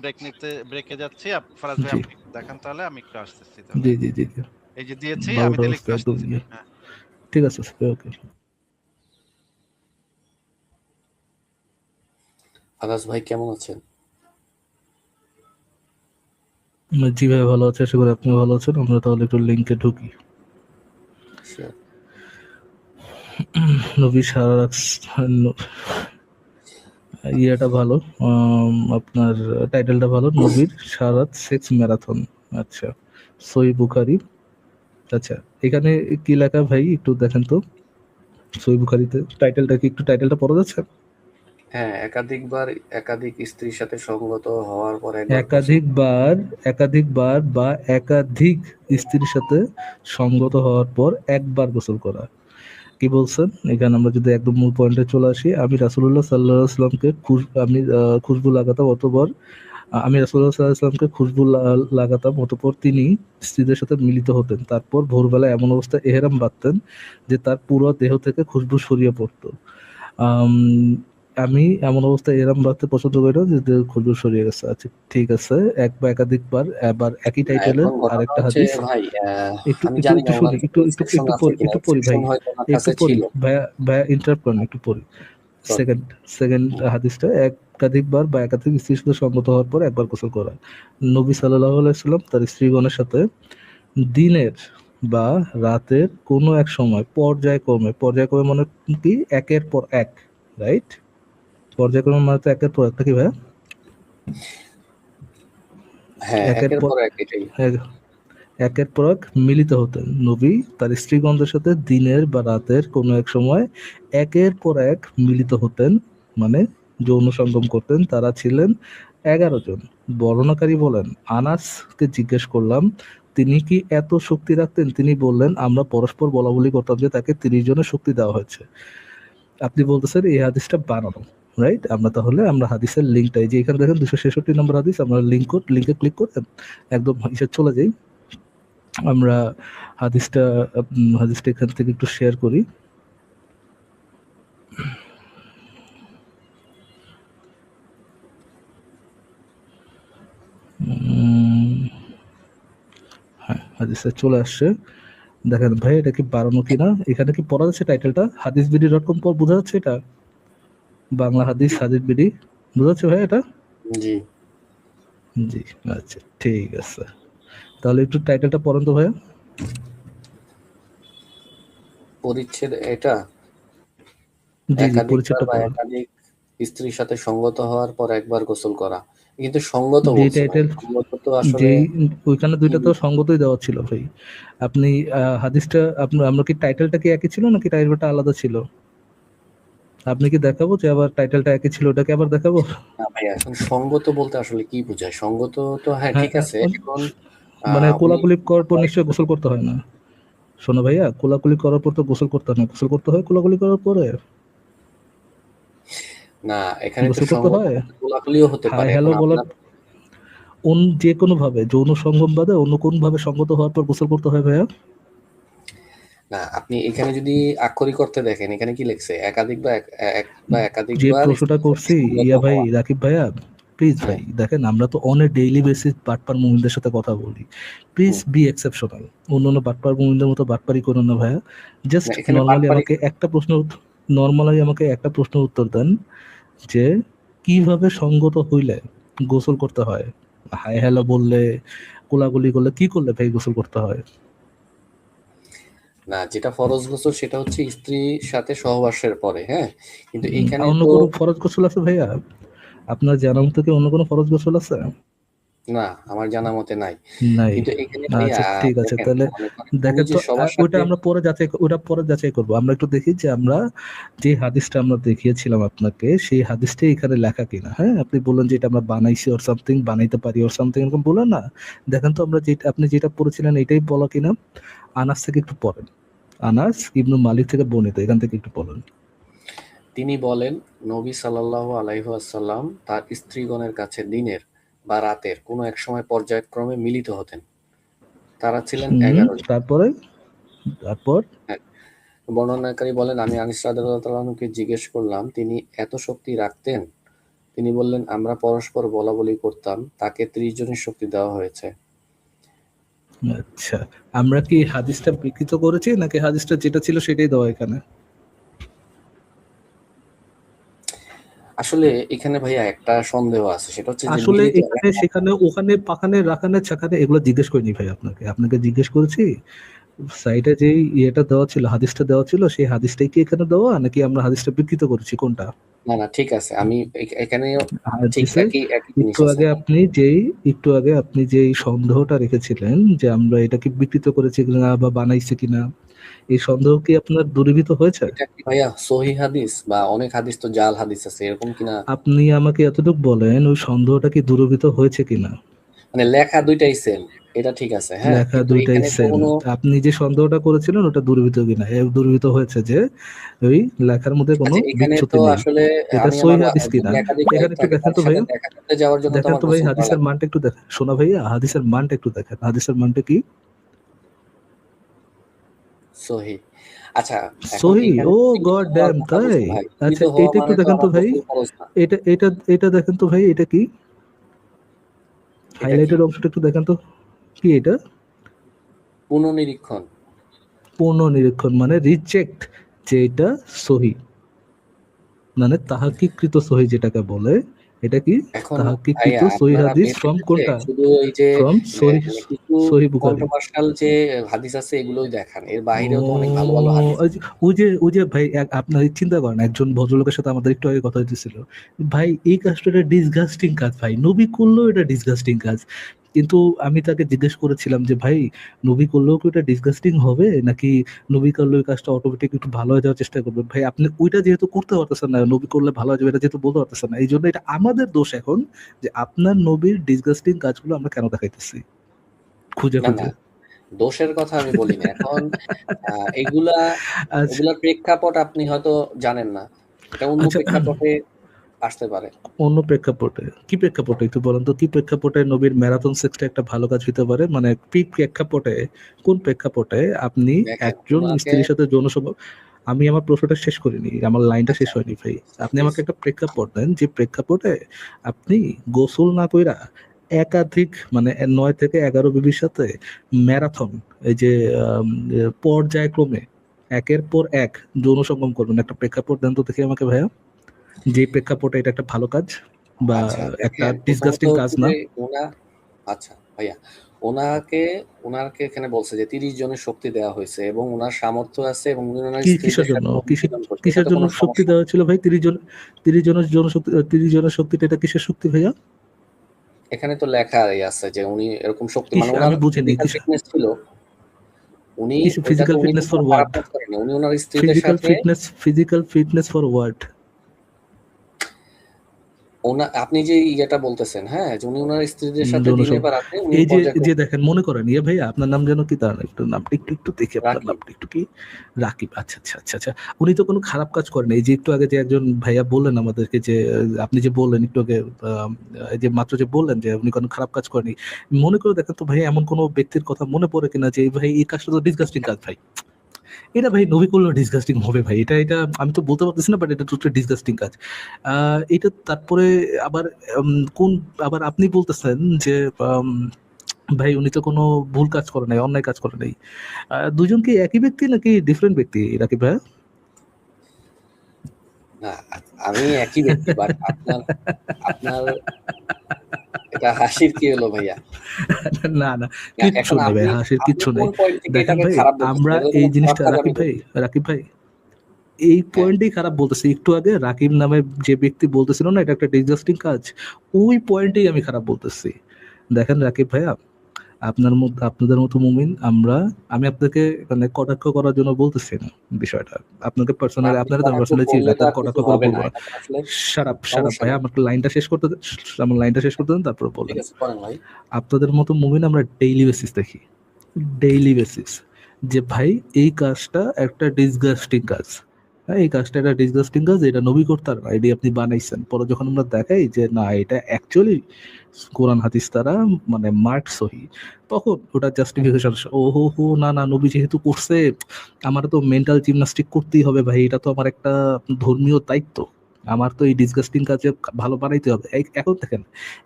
ব্রেকে যাচ্ছি। ফারাজ ভাই জি আপনি একটু দেখান তাহলে, আমি একটু আসতেছি তাহলে। জি জি জি জি। এই যে দিয়েছি, আমি বাবুটা তাহলে অবস্থা একটু একদম আসতেছি। ইয়ে। হ্যাঁ। ঠিক আছে আসিফ ভাই, ওকে। আকাশ ভাই কেমন আছেন? জি ভাই, ভালো আছে, আশা করি আপনি ভালো আছেন। আমরা তাহলে একটু লিঙ্কে ঢুকি। Sure. নবী সারা ইয়েটা ভালো, আপনার টাইটেলটা ভালো, নবীর সারাত সেক্স ম্যারাথন। আচ্ছা, সই বুখারি। আচ্ছা, এখানে কি লেখা ভাই একটু দেখেন তো, সই বুখারিতে টাইটেলটা কি, একটু টাইটেলটা পড়া যাচ্ছে? হ্যাঁ, একাধিক স্ত্রীর সাথে সঙ্গত হওয়ার পর একবার গোসল। একাধিকবার একাধিকবার বা একাধিক স্ত্রীর সাথে সঙ্গত হওয়ার পর একবার গোসল করা। কি বলছেন এখানে? আমরা যদি একদম মূল পয়েন্টে চলে আসি, আমি রাসূলুল্লাহ সাল্লাল্লাহু আলাইহি ওয়াসাল্লামকে খুশবু লাগাতাম, অতঃপর আমি রাসূলুল্লাহ সাল্লাল্লাহু আলাইহি ওয়াসাল্লামকে খুশবু লাগাতাম, অতঃপর তিনি স্ত্রীদের সাথে মিলিত হতেন। তারপর ভোরবেলা এমন অবস্থায় এহরাম বাঁধতেন যে তার পুরো দেহ থেকে খুশবু ছড়িয়ে পড়তো। আম, আমি এমন অবস্থায় এরম রাখতে পছন্দ করি না যে খুজুর সরিয়ে গেছে। আচ্ছা ঠিক আছে, এক বা একাধিকবার আবার একই না, টাইটেলের এখন ঘটনা আরেকটা হচ্ছে হাদিস। ভাই, একটু আমি একটু জানি না একটু ওনার শুনি, কাছে একটু একটু এক্সেপশন একটু আছে পড়ি, কিনা, একটু পড়ি ভাই, এক্সেপশন হয়তো ওনার একটু কাছে পড়ি ছিল। ভাইয়া, ভাইয়া ইন্টারাপ্ট করেন, একটু পড়ি। Sorry. সেকেন্ড সেকেন্ড হাদিসটা, একাধিকবার বা একাধিক স্ত্রীর সাথে সম্মত হওয়ার পর একবার গোসল করা। নবী সাল্লাল্লাহু আলাইহি সাল্লাম তার স্ত্রীগণের সাথে দিনের বা রাতের কোনো এক সময় পর্যায়ক্রমে মানে কি একের পর এক, রাইট? পর্যায়ক্রমে মানে তো একের পর এক, নাকি ভাইয়া? হ্যাঁ, একের একের পর পর এক এটাই। এক- একের পর এক মিলিত হতেন। নবী তার স্ত্রীগণদের সাথে দিনের বা রাতের কোনো এক সময় একের পর এক মিলিত হতেন, মানে যৌন সঙ্গম করতেন। তারা ছিলেন 11 জন। বর্ণনাকারী বলেন, আনাসকে জিজ্ঞেস করলাম তিনি কি এত শক্তি রাখতেন? তিনি বললেন, আমরা পরস্পর বলা বলি করতাম যে তাকে 30 জনের শক্তি দেওয়া হয়েছে। আপনি বলতেছেন এই হাদিসটা বানানো, রাইট? আমরা হাদিসের লিঙ্কটা, এই যে এখানে দেখেন 266 নম্বর হাদিস, আমরা লিঙ্কে ক্লিক করতেন একদম হিসেব চলে যাই। আমরা হাদিসটা হাদিসটা এখান থেকে একটু শেয়ার করি। হ্যাঁ, হাদিসটা চলে আসছে। দেখেন ভাই, এটা কি বাড়ানো কিনা, এখানে কি পড়া যাচ্ছে টাইটেলটা? hadisbidi.com পর বোঝা যাচ্ছে এটা? বাংলা হাদিস hadisbidi বোঝা যাচ্ছে ভাই এটা? জি। জি, আচ্ছা ঠিক আছে। তাহলে একটু টাইটেলটা পড়েন তো ভাইয়া। পরিচ্ছেদ এটা, জি জি, একাধিকবার পরিচয়টা বা পড়েন। একাধিক স্ত্রীর সাথে সঙ্গত হওয়ার পর একবার গোসল করা। কিন্তু সঙ্গত যে বলছে ভাই, টাইটেল, সঙ্গত তো আসলে যেই ওইখানে কি? দুইটা তো সঙ্গতই দেওয়া ছিল ভাই। আপনি হাদিসটা আমরা কি টাইটেলটা কি একই ছিল নাকি টাইটেলটা আলাদা ছিল? আপনি কি দেখাবো যে আবার টাইটেলটা একই ছিল, ওটাকে আবার দেখাবো? না ভাই, এখন সঙ্গত বলতে আসলে কি বোঝায়? সঙ্গত তো হ্যাঁ হ্যাঁ, ঠিক আছে। এখন মানে উনি কোলাকুলি করার পর নিশ্চয়ই গোসল করতে হয় না? শোনো ভাইয়া, কোলাকুলি করার পর তো গোসল করতে হয় না, গোসল করতে হয় কোলাকুলি করার পরে? না, এখানে তো গোসল করতে সঙ্গত হয়। বলতে কোলাকুলিও হতে হাই পারে। হ্যালো এখন বলার আপনার যে কোনো ভাবে, যৌন সঙ্গম বাদে অন্য কোন ভাবে সঙ্গত হওয়ার পর গোসল করতে হয় ভাইয়া? না, আপনি এখানে যদি আক্ষরিক অর্থে দেখেন, এখানে কি লিখছে? একাধিক বা এক বা যে একাধিকবার প্রশ্নটা স্ত্রীর সাথে করছি, সঙ্গত ভাই হওয়া। রাকিব ভাইয়া, প্লিজ ভাই হ্যাঁ, দেখেন, আমরা তো অন এ ডেইলি বেসিস বাটপার মুমিনদের সাথে কথা বলি। Please hmm. B exceptional. অন্যান্য বাটপার মুমিনদের মতো বাটপারি করুন না ভাইয়া। না, জাস্ট এখানে নর্মালি বাটপারি আমাকে একটা প্রশ্ন নর্মালি আমাকে একটা প্রশ্নের উত্তর দেন যে কিভাবে সঙ্গত হইলে গোসল করতে হয়? হাই হ্যালো বললে, কোলাকুলি করলে, কি করলে ভাই গোসল করতে হয়? না, যেটা ফরজ গোসল সেটা হচ্ছে স্ত্রীর সাথে সহবাসের পরে, হ্যাঁ? কিন্তু এইখানে অন্য তো কোনো ফরজ গোসল আছে ভাইয়া? আপনার জানা মতো কি অন্য কোনো ফরজ গোসল আছে? না, আমার জানা মতে নাই। নাই। কিন্তু এখানে ভাইয়া আচ্ছা ঠিক আছে, দেখেন, তাহলে মনে করেন উনি দেখেন যে তো, সবার ওইটা সাথে আমরা পরে যাচাই, ওটা পরে যাচাই করবো। আমরা একটু দেখি যে আমরা যে হাদিসটা আমরা দেখিয়েছিলাম আপনাকে, সেই হাদিসটাই এখানে লেখা কিনা। হ্যাঁ, আপনি বললেন যে এটা আমরা বানাইছি অর সামথিং, বানাইতে পারি অর সামথিং, এরকম বললেন না? দেখেন তো আমরা যেটা, আপনি যেটা পড়েছিলেন এটাই বলা কিনা। আনাস থেকে একটু পড়েন। আনাস ইবনু মালিক থেকে বর্ণিত, এখান থেকে একটু পড়েন। তিনি বলেন, নবী সাল্লাল্লাহু আলাইহি ওয়াসাল্লাম তার স্ত্রীগণের কাছে দিনের বা রাতের কোনো এক সময় পর্যায়ক্রমে মিলিত হতেন। তারা ছিলেন 11 জন। তারপরে, তারপর হ্যাঁ, বর্ণনাকারী বলেন, আমি আনিস রাদিয়াল্লাহু আনহুকে জিজ্ঞেস করলাম, তিনি এত শক্তি রাখতেন? তিনি বললেন, আমরা পরস্পর বলাবলি করতাম, তাকে 30 জনের শক্তি দেওয়া হয়েছে। আচ্ছা, আমরা কি হাদিসটা বিকৃত করেছি নাকি হাদিসটা যেটা ছিল সেটাই দেওয়া এখানে? আসলে এখানে ভাইয়া একটা সন্দেহ আছে, সেটা হচ্ছে যে আসলে মিলিত এখানে সেখানে ওখানে পাখানে রাখানে ছাখানে এগুলো জিজ্ঞেস করিনি ভাই, আপনাকে জিজ্ঞেস করেছি সাইটে যে ইয়েটা দেওয়া ছিল, হাদিসটা দেওয়া ছিল, সেই হাদিসটাই কি এখানে দেওয়া নাকি আমরা হাদিসটা বিকৃত করেছি, কোনটা? না, না, ঠিক আছে। আমি এখানে ঠিক হাদিসে একই জিনিস একটু আছে। আগে আপনি যেই সন্দেহটা রেখেছিলেন যে আমরা এটাকে বিকৃত করেছি কিনা বা বানাইছি কিনা, এই সন্দেহ কি আপনার দূরীভূত হয়েছে? এটা কি ভাইয়া সহিহ হাদিস, বা অনেক হাদিস তো জাল হাদিস আছে, এরকম কিনা? আপনি আমাকে এতটুকু বলেন ওই সন্দেহটা কি দূরীভূত হয়েছে কিনা। মানে লেখা দুইটাই সেম, এটা ঠিক আছে, হ্যাঁ, লেখা কিন্তু দুইটাই এখানে তো সেম। কোনো আপনি যে সন্দেহটা করেছিলেন ওটা দূরীভূত কিনা, দূরীভূত হয়েছে যে ওই লেখার মধ্যে কোনো আচ্ছা, এখানে তো বিচ্যুতি নেই। আসলে এটা আমি সহি আমার হাদিস কিনা, যদি একাধিক এখানে ওয়াইফ একটু থাকে দেখেন তার তো সাথে ভাইয়া। দেখা করতে যাওয়ার জন্য তো দেখেন আমার তো ভাই, গোসল করা হাদিসের লাগবে। মানটা একটু দেখেন। শোনা ভাইয়া, হাদিসের মানটা একটু দেখেন, হাদিসের মানটা কি? সহি। আচ্ছা, এখন সহি, এখানে ও পবিত্র গড হওয়ার ড্যাম, কথা তাই? বলছে ভাই। পবিত্র আচ্ছা, হওয়া এটা একটু মানে তো দেখেন তো আবার ভাই, গোসল ফরজ না। এটা এটা এটা দেখেন তো ভাই, এটা কি এটা কি? হাইলাইটেড অংশটা একটু দেখেন তো, কি এটা? পুনর্নিরীক্ষণ। পুনর্নিরীক্ষণ মানে রিজেক্ট, যে এটা সহি, মানে তাহাকিকৃত সহি যেটাকে বলে, এটা কি এখন তাহাকিকৃত ভাইয়া সহি আপনারা হাদিস বেঁচে ফ্রম গেছে কোনটা? শুধু ওই যে ফ্রম সহি, মানে কিছু সহি বুখারী। কন্ট্রোভার্সিয়াল যে হাদিস আছে এগুলোই দেখান। এর ও, বাহিরেও তো অনেক ভালো, ভালো হাদিস আছে। ওই যে ভাই, আপনার চিন্তা করেন, একজন ভদ্রলোকের সাথে আমাদের একটু আগে কথা হইতেছিল, ভাই এই কাজটা একটা ডিসগাস্টিং কাজ, ভাই নবী করলেও এটা ডিসগাস্টিং কাজ। কিন্তু আমি তাকে জিজ্ঞেস করেছিলাম যে ভাই, নবী করলেও কি এটা ডিসগাস্টিং হবে, নাকি নবী করলে ওই কাজটা অটোমেটিক একটু ভালো হয়ে যাওয়ার চেষ্টা করবে? ভাই আপনি ওইটা যেহেতু করতে পারতেছেন না, নবী করলে ভালো হয়ে যাবে এটা যেহেতু বলতে পারতেছেন না, এই জন্য এটা আমাদের দোষ এখন, যে আপনার নবীর ডিসগাস্টিং কাজগুলো আমরা কেন দেখাইতেছি খুঁজে না, না, খুঁজে। দোষের কথা আমি বলিনি। এখন এগুলা আচ্ছা, এগুলার প্রেক্ষাপট আপনি হয়তো জানেন না। এটা অন্য আচ্ছা, প্রেক্ষাপটে আসতে পারে। অন্য প্রেক্ষাপটে কি প্রেক্ষাপটে একটু বলেন তো, কি প্রেক্ষাপটে নবীর ম্যারাথন সেক্সটা একটা ভালো কাজ হতে পারে, মানে কি প্রেক্ষাপটে, কোন প্রেক্ষাপটে আপনি দেখেন একজন উনাকে স্ত্রীর সাথে যৌন আমি আমার প্রশ্নটা শেষ করিনি, আমার লাইনটা শেষ আচ্ছা হয়নি ভাই। আপনি প্লিজ। আমাকে একটা প্রেক্ষাপট দেন, যে প্রেক্ষাপটে আপনি গোসল না কইরা একাধিক মানে 9 থেকে 11 বিবির সাথে ম্যারাথন, এই যে পর্যায়ক্রমে একের পর এক যৌন সঙ্গম করবেন, একটা প্রেক্ষাপট দেন তো দেখি আমাকে ভাইয়া, যে প্রেক্ষাপটে এটা একটা ভালো কাজ বা আচ্ছা একটা দেখেন প্রথমত ডিসগাস্টিং কাজ হচ্ছে না। যে আচ্ছা ভাইয়া ওনাকে ওনাকে এখানে বলছে যে 30 জনের শক্তি দেওয়া হয়েছে এবং ওনার সামর্থ্য আছে এবং উনি ওনার কিসের স্ত্রীদের জন্য, সাথে মিলন করছে। কিসের এটাতে জন্য কোনো শক্তি সমস্যা দেওয়া নেই। হয়েছিল ভাই? 30 জনের জনশক্তি, 30 জনের শক্তিটা এটা কিসের শক্তি ভাইয়া? এখানে তো লেখাই আছে যে উনি এরকম শক্তি মানে ওনার আমি বুঝিনি ফিজিক্যাল ফিটনেস ছিল। উনি ওইটাতে ফিজিক্যাল উনি ফিটনেস তো ফর কোনো খারাপ হোয়াট? কাজ করেনি। উনি ওনার স্ত্রীদের সাথে ফিজিক্যাল ফিটনেস ফর হোয়াট? আপনি যে ইয়েটা বলতেছেন হ্যাঁ যে উনি ওনার স্ত্রীদের সাথে যৌন দিনে সব, বা রাতে উনি এই যে যে পর্যায়ক্রমে দেখেন, মনে করেন ইয়ে ভাইয়া, আপনার নাম যেন কি, তার একটু নামটা একটু একটু দেখি, আপনার রাখি। নামটা একটু কি? রাকিব, আচ্ছা আচ্ছা আচ্ছা আচ্ছা। উনি তো কোনো খারাপ কাজ করেন, এই যে একটু আগে যে একজন ভাইয়া বললেন আমাদেরকে, যে আপনি যে বললেন একটু আগে, এই যে মাত্র যে বললেন যে উনি কোনো খারাপ কাজ করেনি, মনে করে দেখেন তো ভাই, এমন কোনো ব্যক্তির কথা মনে পড়ে কিনা যে এই ভাই এই কাজটা তো ডিসগাস্টিং কাজ ভাই, এটা ভাই নবী করলেও ডিসগাস্টিং হবে ভাই, এটা আমি তো বলতে পারতেছি না, বাট এটা তো ডিসগাস্টিং কাজ। এটা তারপরে আবার কোন, আবার আপনি বলতেছেন যে আম, ভাই উনি তো কোনো ভুল কাজ করে নাই, অন্যায় কাজ করে নাই। দুজন কি একই ব্যক্তি নাকি ডিফারেন্ট ব্যক্তি রাকিব ভাই? না আমি একই ব্যক্তি বাট আপনার আপনার এটা হাসির কি হলো ভাইয়া? না না, না, কিচ্ছু এখন নেই ভাই, আপনি হাসির আপনি কিচ্ছু কোন নেই। পয়েন্ট থেকে দেখেন এটাকে ভাই, খারাপ বলতেছেন? আমরা এটা তো এই কোনো খারাপ জিনিসটা, কাজ আমি রাকিব ভাই, বলিনি। রাকিব ভাই, এই হ্যাঁ, পয়েন্টেই খারাপ বলতেছি, একটু আগে রাকিব নামে যে ব্যক্তি বলতেছিল না এটা একটা ডিসগাস্টিং কাজ, ওই পয়েন্টেই আমি খারাপ বলতেছি। দেখেন রাকিব ভাইয়া, আপনার মধ্যে, আপনাদের মতো মুমিন আমরা, আমি আপনাকে মানে কটাক্ষ করার জন্য বলতেছি না বিষয়টা, আপনাকে পার্সোনালি, আপনি আপনারা তো কটাক্ষ পার্সোনালি চিনি না, করলে তো আপনার আর কিছু কটাক্ষ করে হবে না। বলবো না। এটা তো আসলে শারাপ সমস্যা ভাইয়া, নেই। আমাকে লাইনটা শেষ করতে, আমার লাইনটা শেষ করতে দেন, তারপর ঠিক বলেন। আছে করেন ভাই। আপনাদের মতো মুমিন আমরা ডেইলি বেসিস দেখি, ডেইলি বেসিস, যে ভাই এই কাজটা একটা ডিসগাস্টিং কাজ, হ্যাঁ এই কাজটা একটা ডিসগাস্টিং কাজ, এটা নবী করতার না, এটি আপনি বানাইছেন। পরে যখন আমরা দেখাই যে না এটা অ্যাকচুয়ালি কোরআন হাদিস দ্বারা মানে মার্ক সহি, তখন ওটা জাস্টিফিকেশন, ও হো হো, না না নবী যেহেতু করছে, আমার তো মেন্টাল জিমনাস্টিক করতেই হবে ভাই, এটা তো আমার একটা ধর্মীয় দায়িত্ব, আমার তো এই ডিসগাস্টিং কাজে ভালো বানাইতে হবে। এখন দেখেন,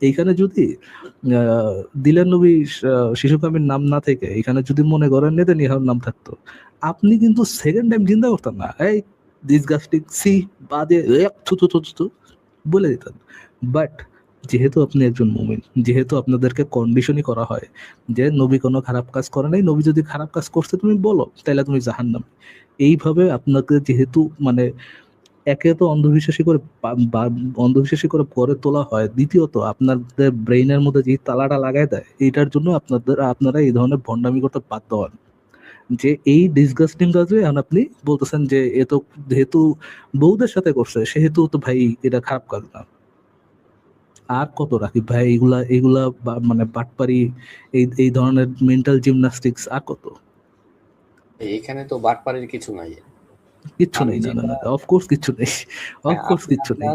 এইখানে যদি দিলেন নবী শিশু কামির নাম না থেকে এখানে যদি মনে করেন নেতানিয়াহুর নাম থাকতো, আপনি কিন্তু সেকেন্ড টাইম চিন্তা করতেন না, এই ডিসগাস্টিং সি, বাজে, থু থু থু থু থু বলে দিতেন। বাট যেহেতু আপনি একজন মুমিন, যেহেতু আপনাদেরকে কন্ডিশনই করা হয় যে নবী কোনো খারাপ কাজ করে নাই, নবী যদি খারাপ কাজ করছে তুমি বলো, তাহলে তুমি জাহান্নামী, এইভাবে আপনাকে যেহেতু মানে একে তো অন্ধবিশ্বাসী করে অন্ধবিশ্বাসী করে গড়ে তোলা হয়, দ্বিতীয়ত আপনাদের ব্রেইনের মধ্যে যে তালাটা লাগাই দেয়, এইটার জন্য আপনারা এই ধরনের ভণ্ডামি করতে বাধ্য হন, যে এই ডিসগাস্টিং কাজে এখন আপনি বলতেছেন যে এ তো যেহেতু বউদের সাথে করছে সেহেতু তো ভাই এটা খারাপ কাজ না। আর কত রাকিব ভাই, এগুলা এগুলা মানে বাটপারি, এই এই ধরনের মেন্টাল জিমনাস্টিক্স আর কত? এখানে তো বাটপাড়ির কিছু নাই। কিচ্ছু আমি নেই, না না যেটা না, অফকোর্স কিচ্ছু নেই, হ্যাঁ, অফকোর্স কিচ্ছু নেই।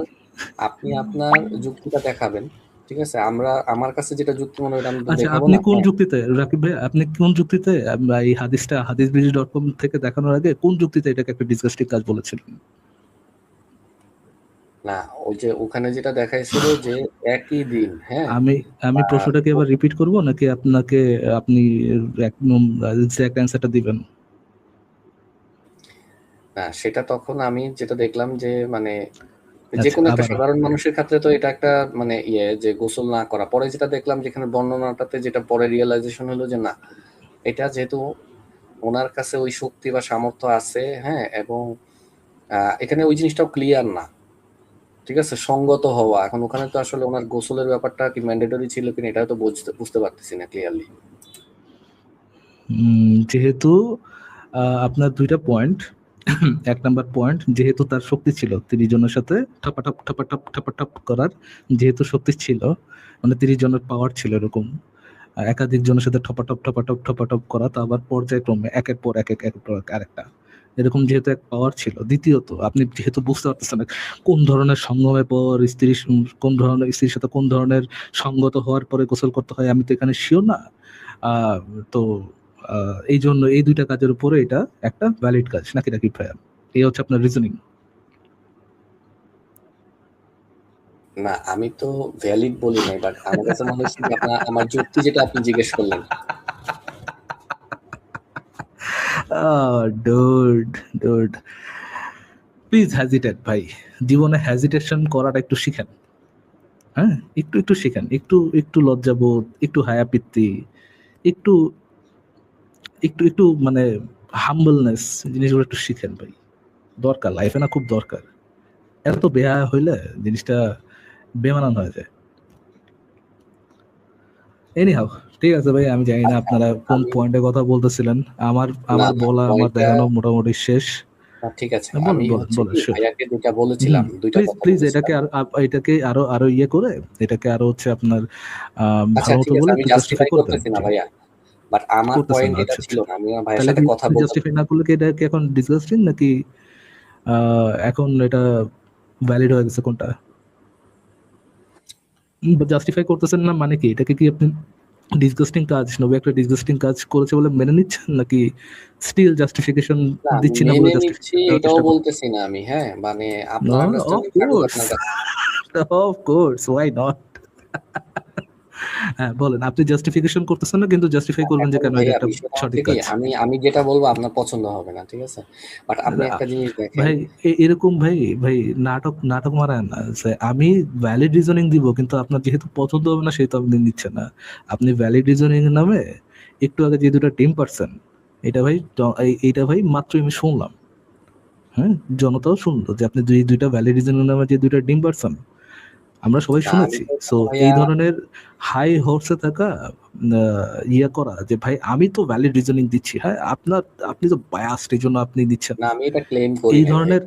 আপনি আপনার যুক্তিটা দেখাবেন। ঠিক আছে? আমার কাছে যেটা যুক্তি মনে হয় এটা আমি তো আচ্ছা, দেখাবো আপনি না। কোন হ্যাঁ? যুক্তিতে রাকিব ভাই, আপনি কোন যুক্তিতে এই হাদিসটা hadithbridge.com থেকে দেখানোর আগে কোন যুক্তিতে এটাকে একটা ডিসগাস্টিং কাজ বলেছিলেন? না, ওই যে ওখানে যেটা দেখাইছিল যে একই দিন, হ্যাঁ? আমি আমি বা প্রশ্নটা কি আবার রিপিট করব নাকি আপনি একদম এক্সাক্ট অ্যান্সারটা দিবেন? না, সেটা তখন আমি যেটা দেখলাম যে মানে আচ্ছা, যেকোনো একটা আবারও সাধারণ মানুষের ক্ষেত্রে তো এটা একটা মানে যে গোসল না করা। পরে যেটা দেখলাম যেখানে বর্ণনাটাতে যেটা পরে রিয়ালাইজেশন হলো যে না, এটা যেহেতু ওনার কাছে ওই শক্তি বা সামর্থ্য আছে, হ্যাঁ? এবং এখানে ওই জিনিসটাও ক্লিয়ার না। ঠিক আছে? সঙ্গত হওয়া। এখন ওখানে তো আসলে ওনার গোসলের ব্যাপারটা কি ম্যান্ডেটরি ছিল কিনা এটাও তো বুঝতে পারতেছি না ক্লিয়ারলি। যেহেতু আপনার ২ টা পয়েন্ট। ১ নাম্বার পয়েন্ট, যেহেতু তার শক্তি ছিল ৩০ জনের সাথে ঠাপাঠাপ করার, যেহেতু শক্তি ছিল, মানে ৩০ জনের পাওয়ার ছিল এরকম। একাধিক জনের সাথে ঠপাঠপ করা, তা আবার পর্যায়ক্রমে একের পর একের পর আরেকটা। এরকম যেহেতু এক পাওয়ার ছিল। দ্বিতীয়ত আপনি যেহেতু বুঝতে পারতেছেন না কোন ধরনের সঙ্গমের পর কোন ধরনের স্ত্রীর সাথে কোন ধরনের সঙ্গত হওয়ার পরে গোসল করতে হয় আমি তো এখানে সিওর না। আ তো এইজন্য এই ২ টা কাজের উপরে এটা একটা ভ্যালিড কাজ নাকি রাকিব ভাইয়া? এই হচ্ছে আপনার রিজনিং। না, আমি তো ভ্যালিড বলি নাই, বাট আমার কাছে মনে হচ্ছে যে আমার যুক্তি যেটা আপনি জিজ্ঞেস করলেন। ডুড, ডুড, প্লিজ হেজিটেট ভাই। জীবনে হেজিটেশন করাটা একটু শিখেন। হ্যাঁ? একটু শিখেন। একটু লজ্জাবোধ, একটু হায়াপিত্তি, একটু একটু মানে হাম্বলনেস, জিনিসগুলো একটু শিখেন ভাই। দরকার, লাইফে না খুব দরকার। এত বেহায়া হইলে জিনিসটা বেমানান হয়ে যায়। এনিহাউ, ঠিক আছে ভাই, আমি জানি না আচ্ছা, আপনারা কোন আমি পয়েন্টে কথা বলতেছিলেন। আমার না, আমার না বলা, আমার পয়েন্টটা দেখানো মোটামুটি শেষ। ঠিক আছে। বলেন, আমি বলেন, হচ্ছে বলেন, কি শিওর। ভাইয়াকে যেটা বলেছিলাম, ২ টা প্লিজ, কথা প্লিজ বলেছিলাম। এটাকে আরো ইয়ে করে, এটাকে আরো হচ্ছে আপনার আচ্ছা, ভালো মতো ঠিক আছে, বলে আমি একটু জাস্টিফাই জাস্টিফাই করে দেন। করতেছি না জি, ভাইয়া। বাট আমার করতেছেন পয়েন্ট না। এটা আচ্ছা, ছিল আচ্ছা। না। আমি আমার ভাইয়ের তাহলে সাথে কি কথা আপনি বলতে জাস্টিফাই না করলে কি এটা কি এখন ডিসগাস্টিং নাকি এখন এটা ভ্যালিড হয়ে গেছে কোনটা? জাস্টিফাই করতেছেন না মানে কি? এটাকে কি আপনি ডিসগাস্টিং কাজ, নবী একটা ডিসগাস্টিং কাজ করেছে বলে মেনে নিচ্ছেন নাকি স্টিল জাস্টিফিকেশন না, দিচ্ছি না বলে মেনে নিচ্ছি জাস্টিফিকেশন দেওয়ার এটাও চেষ্টা করতেছেন? বলতেছি না আমি, হ্যাঁ? মানে নো, আপনার অফ আন্ডারস্ট্যান্ডিং থাকুক কোর্স। আপনার কাছে। Of course, why not? হ্যাঁ, বলেন। আপনি জাস্টিফিকেশন করতেছেন না, কিন্তু জাস্টিফাই করবেন যে এখন কেন এটা ভাইয়া একটা বিষয়টা হচ্ছে সঠিক কি কাজ। আমি যেটা বলবো আপনার পছন্দ হবে না, ঠিক আছে? বাট আপনি না, একটা জিনিস দেখেন। ভাই, এরকম ভাই নাটক মারায় না যে আমি ভ্যালিড রিজনিং দিব, কিন্তু আপনার যেহেতু পছন্দ হবে না সেহেতু আপনি নিচ্ছেন না। আপনি ভ্যালিড রিজনিং এর নামে একটু আগে যে ২টা টিম পারছেন, এইটা ভাই মাত্রই আমি শুনলাম। হ্যাঁ? জনতাও শুনলো যে আপনি ২টা ভ্যালিড রিজনিং এর নামে যে ২টা টিম পারছেন। আমরা সবাই না, আমি শুনেছি। তো সো ভাইয়া এই ধরনের হাই হোপস এ থাকা, ইয়ে করা যে ভাই আমি তো ভ্যালিড রিজনিং দিচ্ছি। হ্যাঁ, আপনি তো বায়াসড, এইজন্য আপনি দিচ্ছেন না, না। আমি এটা ক্লেম করি নাই ভাই।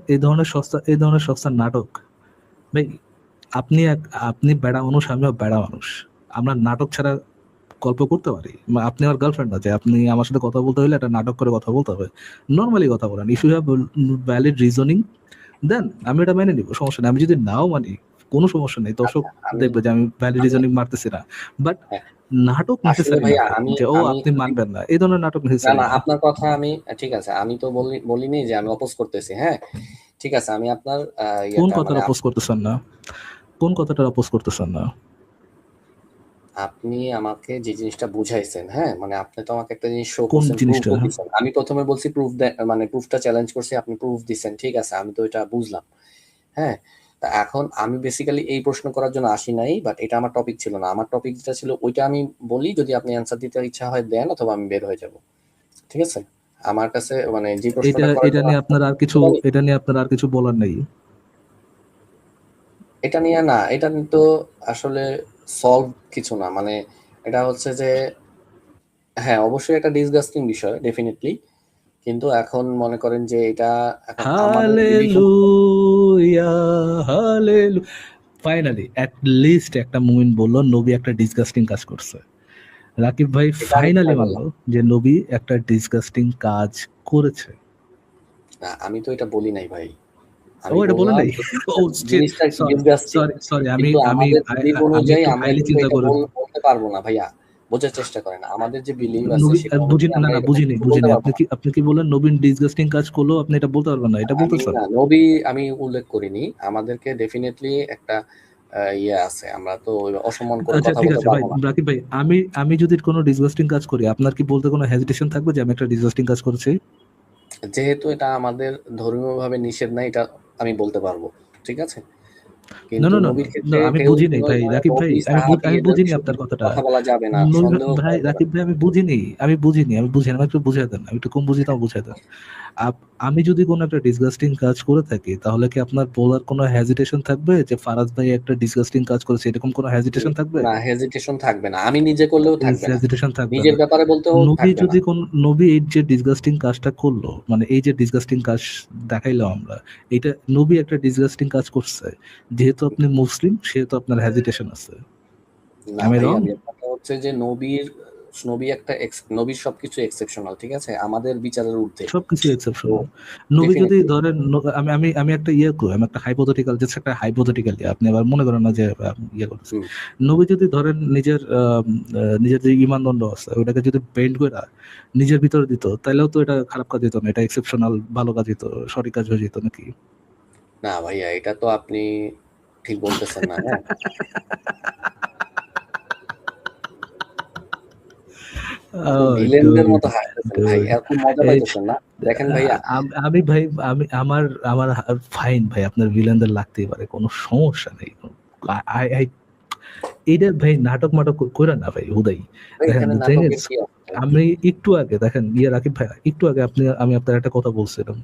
এই ধরনের সস্তা নাটক ভাই। আপনি বেড়া মানুষ, আমিও বেড়া মানুষ। আমরা নাটক ছাড়া গল্প করতে পারি। আপনি আমার গার্লফ্রেন্ড না যে আপনি আমার সাথে কথা বলতে হলে একটা নাটক করে কথা বলতে হবে। নরমালি কথা বলেন। If you have valid reasoning, then আমি এটা মেনে নিব। সমস্যা নেই। আমি যদি নাও মানি, কোনো সমস্যা নেই। দর্শক আচ্ছা, আমি দেখবে যে আমি ভ্যালিড আমি রিজনিং মারতেছি না। বাট হ্যাঁ, নাটক আসলে নেসেসারি না ভাইয়া ভাই। আমি যে আমি আপনি মানবেন না। এই ধরনের নাটক না, নেসেসারি না না। আপনার কথা আমি ঠিক আছে। আমি তো বলিনি যে আমি অপোজ করতেছি, হ্যাঁ? ঠিক আছে, আমি আপনার কোন ইয়েটা কথার মানে অপোজ করতেছেন না? কোন কথাটার অপোজ করতেছেন না? আপনি আমাকে যে জিনিসটা বুঝাইছেন, হ্যাঁ? মানে আপনি তো আমাকে একটা জিনিস শো কোন করছেন, জিনিসটা? প্রুফও দিছেন। আমি ১ম এ বলছি প্রুফ দেন, মানে প্রুফটা চ্যালেঞ্জ করছি, আপনি প্রুফ দিছেন। ঠিক আছে, আমি তো এটা বুঝলাম। হ্যাঁ? তা এখন আমি বেসিক্যালি এই প্রশ্ন করার জন্য আসি নাই, বাট এটা আমার টপিক ছিল না। আমার টপিক যেটা ছিল ওইটা আমি বলি, যদি আপনি অ্যান্সার দিতে ইচ্ছা হয় দেন, অথবা আমি বের হয়ে যাব। ঠিক আছে? আমার কাছে মানে যে এটা প্রশ্নটা করার এটা জন্য নিয়ে আসছেন আপনার আর কিছু করতে পারি? এটা নিয়ে আপনার আর কিছু বলার নেই? এটা নিয়ে না, এটা তো আসলে সলভ কিছু না। মানে এটা হচ্ছে যে হ্যাঁ, অবশ্যই একটা ডিসগাস্টিং বিষয় ডেফিনিটলি। কিন্তু এখন মনে করেন যে এটা এখন আমাদের বিবেচনা হালেলুয়া, ফাইনালি এট লিস্ট একটা মুমিন বলল নবী একটা ডিসগাস্টিং কাজ করছে। রাকিব ভাই এটা আমি ফাইনালি কোথায় বললাম? মানলো যে নবী একটা ডিসগাস্টিং কাজ করেছে। না, আমি তো এটা বলি নাই ভাই। ও আমি এটা বলেন বললাম নাই। যে ও শিট, জিনিসটা সরি ডিসগাস্টিং। সরি সরি আমি কিন্তু আমি আমাদের আই- বিলিভ আমি অনুযায়ী একটু আমরা হাইলি কিন্তু চিন্তা এটা করে বলতে পারবো না ভাইয়া। বোঝার চেষ্টা করেন। আমাদের যে বিলিভ আছে নবী সেটা বুঝি অনুযায়ী না আমরা না এরকম বুঝিনি কিছু বলতে বুঝিনি পারবো আপনি না। কি বলেন নবীন ডিসগাস্টিং কাজ করলো আপনি এটা বলতে পারবেন না, এটা আমি বলতেছেন? না নবী আমি উল্লেখ করিনি। আমাদেরকে ডেফিনিটলি একটা ইয়ে আছে। আমরা তো অসম্মান করে আচ্ছা কথা ঠিক বলতে আছে ভাই, পারবো না। রাকিব ভাই, আমি যদি কোনো ডিসগাস্টিং কাজ করি আপনার কি বলতে কোনো হেজিটেশন থাকবে যে আমি একটা ডিসগাস্টিং কাজ করেছি? যেহেতু এটা আমাদের ধর্মীয়ভাবে নিষেধ নাই, এটা আমি বলতে পারবো। ঠিক আছে? না কিন্তু না না নবীর না, ক্ষেত্রে আমি কেউ বুঝিনি কোনো ভাই রাকিব ভাই, নবী, সাহাবী আমি এদের বুঝিনি আপনার সম্পর্কে কথাটা। কথা বলা যাবে না। সন্দেহ ভাই করা যাবে রাকিব না। ভাই, আমি বুঝিনি, আমাকে একটু বুঝাই দেন, আমি একটু কম বুঝি তো বুঝাই দেন। আমি যদি কোনো একটা ডিসগাস্টিং কাজ করে থাকি তাহলে কি আপনার বলার কোনো হেজিটেশন থাকবে যে ফারাজ ভাই একটা ডিসগাস্টিং কাজ করেছে, এরকম কোনো হেজিটেশন থাকবে? না, হেজিটেশন থাকবে না। আমি নিজে করলেও থাকবে না। হেজিটেশন থাকবে নিজের না। ব্যাপারে বলতেও নবী থাকবে না। যদি কোন নবী এই যে ডিসগাস্টিং কাজটা করলো, মানে এই যে ডিসগাস্টিং কাজ দেখাইলাম আমরা, এটা নবী একটা ডিসগাস্টিং কাজ করছে, যেহেতু আপনি মুসলিম সেহেতু আপনার হেজিটেশন আছে। না আমি রং? ভাইয়া, ব্যাপারটা হচ্ছে যে নবীর সবকিছু এক্সেপশনাল। ঠিক আছে? আমাদের বিচারের ঊর্ধ্বে। সবকিছু তো এক্সেপশনাল। নবী যদি ডেফিনিটলি। ধরেন আমি আমি আমি একটা ইয়ে করি, আমি একটা হাইপোথেটিক্যাল, জাস্ট একটা হাইপোথেটিক্যাল, আপনি আবার মনে করেন না যে ইয়ে করতেছে। হুম। নবী যদি ধরেন নিজের যে ঈমানদণ্ড আছে ওটাকে যদি বেন্ড করে নিজের ভিতরে দিত, তাহলেও তো এটা খারাপ কাজ হতো না, এটা এক্সেপশনাল ভালো কাজ হতো, সঠিক কাজ হয়ে যেত নাকি? না ভাইয়া, এটা তো আপনি ঠিক বলতেছেন না। হ্যাঁ? আপনি Oh, ভিলেনদের dude, মতো হাসতেছেন ভাই। dude. এরকম মজা এই পাইতেছেন না? দেখেন ভাইয়া, আমি ভাই, আমি আমার আমার ফাইন ভাই, আপনার ভিলেনদের লাগতেই পারে, কোনো সমস্যা নেই। আই আই এইটা ভাই নাটক মাটক কইরা না ভাই হুদাই। ভাই দেখেন এখানে the thing is, নাটকের কি আছে ভাই? আমি একটু আগে দেখেন রাকিব ভাই, একটু আগে আমি আপনার একটা কথা বলছিলাম,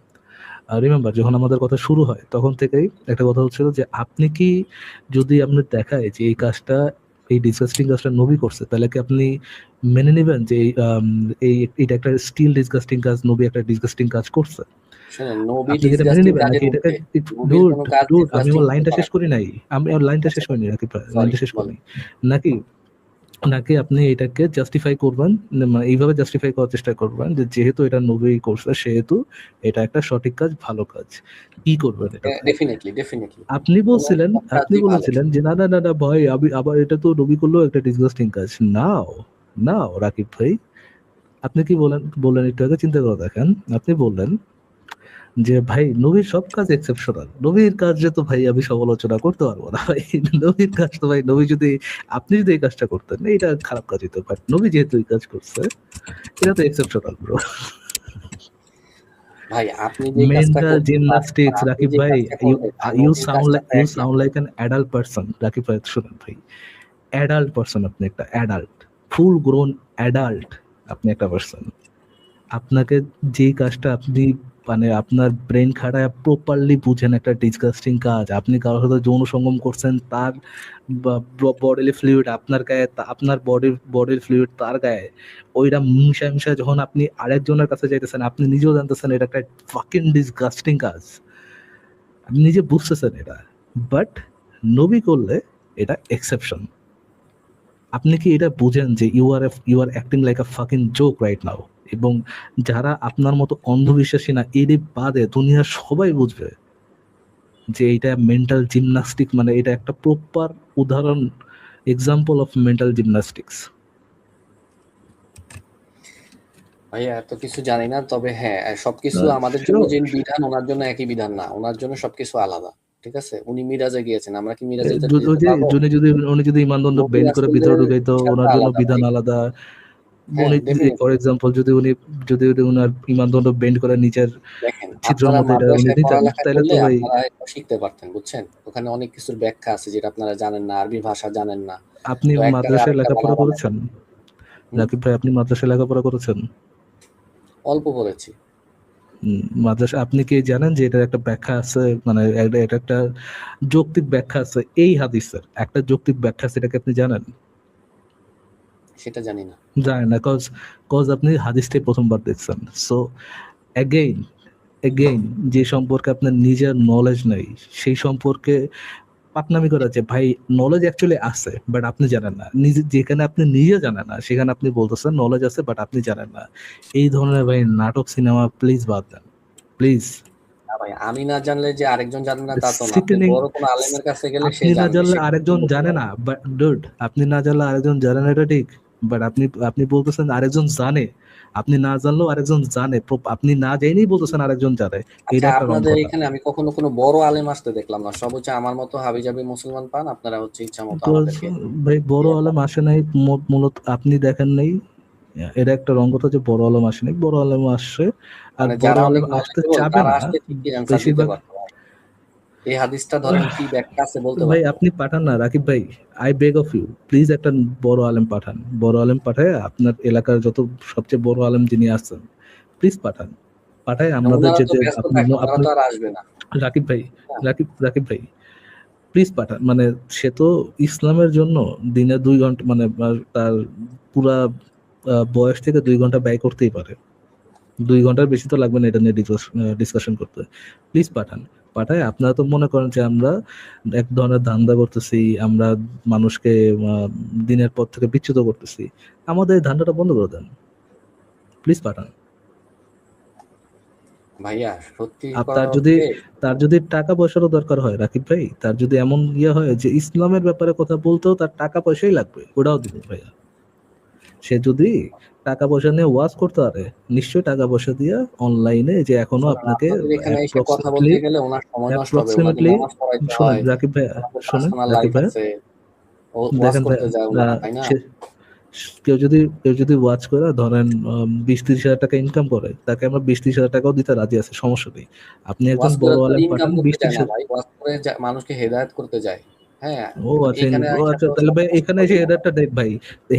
রিমেম্বার যখন আমাদের কথা শুরু হয় তখন থেকেই একটা কথা হচ্ছিল যে আপনি কি, যদি আপনি দেখায় যে এই কাজটা, এই ডিসগাস্টিং কাজটা নবী করছে, তাহলে কি আপনি মেনে নেবেন যে এটা একটা স্টিল ডিসগাস্টিং কাজ, নবী একটা ডিসগাস্টিং কাজ করছে? শোনেন, নবী আপনি কি এটা মেনে ডিসগাস্টিং নিবেন নাকি কাজের এটাকে? ঊর্ধ্বে। নবীর ডুড কোনো কাজ ডুড আমি ডিসগাস্টিং আমার হতে লাইনটা পারে শেষ না। করি নাই, আমি আমার লাইনটা শেষ আচ্ছা, করিনি রাকিব ভাই, সরি লাইনটা শেষ বলেন। করিনি। নাকি নাকি আপনি এটাকে জাস্টিফাই করবেন, মানে এইভাবে জাস্টিফাই করার চেষ্টা করবেন যে যেহেতু এটা নবী করছে সেহেতু এটা একটা সঠিক কাজ, ভালো কাজ, কি করবেন এটাতে? ডেফিনিটলি। আপনি উনার বলছিলেন সব আপনি কাজই ভালো। বলেছিলেন যে না না না না ভাই, আমি আবার এটা তো নবী করলেও একটা ডিসগাস্টিং কাজ। নাও নাও রাকিব ভাই, আপনি কি বললেন একটু আগে, চিন্তা করে দেখেন। আপনি বললেন যে ভাই নবীর সব কাজ এক্সেপশনাল, নবীর কাজে তো ভাই আমি সমালোচনা করতে পারবো না ভাই। নবীর কাজ তো ভাই, নবী যদি, আপনি যদি এই কাজটা করতেন এটা খারাপ কাজ হতো, বাট নবী যেহেতু এই কাজ করছে এটা তো এক্সেপশনাল ব্রো। ভাই আপনি যে কাজটা মেন্টাল করতে পারবেন বা জিমনাস্টিক্স আপনি রাকিব যে ভাই, কাজটা ইউ করবেন আর ইউ নবীর সাউন্ড কাজটা লাইক তো ইউ এক না। Sound like an adult person Rakib ভাই, শুনুন ভাই, অ্যাডাল্ট পারসন, আপনি একটা অ্যাডাল্ট, ফুল গ্রোন অ্যাডাল্ট, আপনি একটা পারসন। আপনাকে যেই কাজটা আপনি, মানে আপনার ব্রেন খাটায় প্রপারলি বুঝেন একটা ডিসগাস্টিং কাজ, আপনি কারোর সাথে যৌন সঙ্গম করছেন, তার বডিলি ফ্লুইড আপনার গায়ে, আপনার বডির ফ্লুইড তার গায়ে, ওইটা মিশা মিশা যখন আপনি আরেকজনের কাছে যাইতেছেন, আপনি নিজেও জানতেছেন এটা একটা ফাকিং ডিসগাস্টিং কাজ, আপনি নিজে বুঝতেছেন এটা, বাট নবী করলে এটা এক্সেপশন। আপনি কি এটা বুঝেন যে you are acting like a fucking joke right now? এবং যারা আপনার মতো অন্ধবিশ্বাসী না, এর বাদে দুনিয়ার সবাই বুঝবে যে এটা মেন্টাল জিমনাস্টিক, মানে এটা একটা প্রপার উদাহরণ, এক্সাম্পল অফ মেন্টাল জিমনাস্টিক্স। ভাইয়া এত কিছু জানি না, তবে হ্যাঁ সবকিছু আমাদের জন্য শিওর, যে বিধান ওনার জন্য একই বিধান না, ওনার জন্য সবকিছু আলাদা। ঠিক আছে? উনি মিরাজে গিয়েছেন, আমরা কি মিরাজে যেতে পারবো? উনি যদি ইমানদণ্ড নবী বেন্ড করে ভিতরে রাসূলদের ঢুকাইতো, হিসাবটা ওনার জন্য আলাদা বিধান ভাই। আলাদা। হ্যাঁ, উনি ফর ডেফিনিটলি। এক্সাম্পল যদি উনি ওনার ইমানদণ্ড বেন্ড করে নিচের দেখেন, ছিদ্রের আপনারা মধ্যে এটা উনি মাদ্রাসায় দিতেন, পড়ালেখা তাহলে করলে তো ভাই আপনারা এটা শিখতে পারতেন, বুঝছেন? ওখানে অনেক কিছুর ব্যাখ্যা আছে যেটা আপনারা জানেন না, আরবি ভাষা জানেন না। আপনি তো একটারে মাদ্রাসায় আরেকটা বলা লেখাপড়া মানে করেছেন? হুম, রাকিব ভাই, আপনি মাদ্রাসায় লেখাপড়া করেছেন? অল্প পড়েছি। মাদ্রাসা, আপনি কি জানেন যে এটার একটা ব্যাখ্যা আছে, মানে এটা একটা যৌক্তিক ব্যাখ্যা আছে, এই হাদিসের একটা যৌক্তিক ব্যাখ্যা আছে, এটাকে আপনি জানেন? সেটা জানি না। জানেন না, কজ আপনি হাদিসটাই প্রথমবার দেখছেন। সো অ্যাগেইন অ্যাগেইন, যে সম্পর্কে আপনার নিজের নলেজ নেই সেই সম্পর্কে পাকনামি করা, যে ভাই নলেজ অ্যাকচুয়ালি আছে বাট আপনি জানেন না, নিজে যেখানে আপনি নিজে জানেন না সেখানে আপনি বলতেছেন নলেজ আছে বাট আপনি জানেন না। এই ধরনের ভাই নাটক সিনেমা প্লিজ বাদ দেন, প্লিজ। না ভাই, আমি না জানলে যে আরেকজন জানে না তা তো না। আপনি সিটেনিং, বড় কোনো আলেমের কাছে গেলে সে আপনি না জানবে, জানলে সে আরেকজন বলতে জানে পারবে। না, বাট ডুড, আপনি না জানলে আরেকজন জানে না, এটা ঠিক, বাট আপনি আপনি বলতেছেন আরেকজন জানে, আপনি না জানলেও আরেকজন জানে, আপনি না জেনেই বলতেছেন আরেকজন জানে, আচ্ছা, এটা একটা রং আপনাদের কথা। এখানে আমি কখনো কোনো বড় আলেম আসতে দেখলাম না। সব হচ্ছে আমার মতো হাবিজাবি মুসলমান পান, আপনারা হচ্ছে ইচ্ছা মতো তো আমাদেরকে ভাই বড় ইয়ে আলেম করেন। আসে নাই, মূলত আপনি দেখেন নাই, এটা একটা রং কথা যে বড় আলেম আসে নাই, বড় আলেম আসছে, আর মানে বড় যারা আলেম অনেক আসতে নলেজেবল চাবে তারা না আসলে ঠিকই অ্যান্সার দিতে বেশিরভাগ। পারতো ভাই। এই হাদিসটা ধরেন কি ব্যাখ্যা আছে বলতে ভাই পারতো। আপনি পাঠান না রাকিব ভাই, I beg of you, please একটা বড় আলেম পাঠান, বড় আলেম পাঠায় আপনার এলাকার যত সবচেয়ে বড় আলেম যিনি আছেন প্লিজ পাঠান, পাঠায় আমাদের ওনারা যে তো যে ব্যস্ত আপনি থাকে, ওনারা আপনি তো আর আসবে না। রাকিব ভাই, হ্যাঁ। রাকিব ভাই প্লিজ পাঠান, মানে সে তো ইসলামের জন্য দিনে 2 ঘন্টা, মানে তার পুরা বয়স থেকে 2 ঘন্টা ব্যয় করতেই পারে, 2 ঘন্টার বেশি তো লাগবে না এটা নিয়ে ডিসকাশন করতে, প্লিজ পাঠান। পাঠায়, আপনারা তো মনে করেন যে আমরা এক ধরনের ধান্দা করতেছি, আমরা মানুষকে দিনের পর থেকে বিচ্যুত করতেছি, আমাদের এই ধান্দাটা বন্ধ করে দেন, প্লিজ পাঠান। ভাইয়া সত্যি আর কথা হচ্ছে, তার যদি টাকা পয়সারও দরকার হয় রাকিব ভাই, তার যদি এমন ইয়ে হয় যে ইসলামের ব্যাপারে কথা বলতেও তার টাকা পয়সাই লাগবে, ওটাও দিব ভাইয়া। সে যদি টাকা পয়সা নিয়ে ওয়াজ করতে পারে, নিশ্চয়ই টাকা পয়সা দিয়ে অনলাইনে, যে এখনো শোনেন আপনাকে আপনাদের এখানে এসে কথা অ্যাপ্রক্সিমেটলি বলতে গেলে ওনার সময় নষ্ট হবে, ওনাকে অ্যাপ্রক্সিমেটলি নামাজ পড়াইতে শোনেন হয়, রাকিব ভাইয়া, ওনাদের শোনেন পার্সোনাল রাকিব লাইফ ভাইয়া, আছে, ও ওয়াজ দেখেন করতে ভাইয়া, যায় ওনারা, তাই না? কেউ যদি ওয়াচ করে ধরেন 20-30 হাজার টাকা ইনকাম করে, তাকে আমরা 20-30 হাজার টাকাও দিতে রাজি আছে, সমস্যা নেই, আপনি একজন ওয়াজ করে বড় তো আলেম ইনকাম পাঠান করতে বিশ যায় ত্রিশ না ভাই, ওয়াজ করে মানুষকে হেদায়েত করতে যায়। হ্যাঁ, ও আচ্ছা, এখানে ও আইসা আচ্ছা, তো তাহলে সব ভাই নষ্ট এখানে করে এসে দিবে না। হেদায়তটা দেখ ভাই,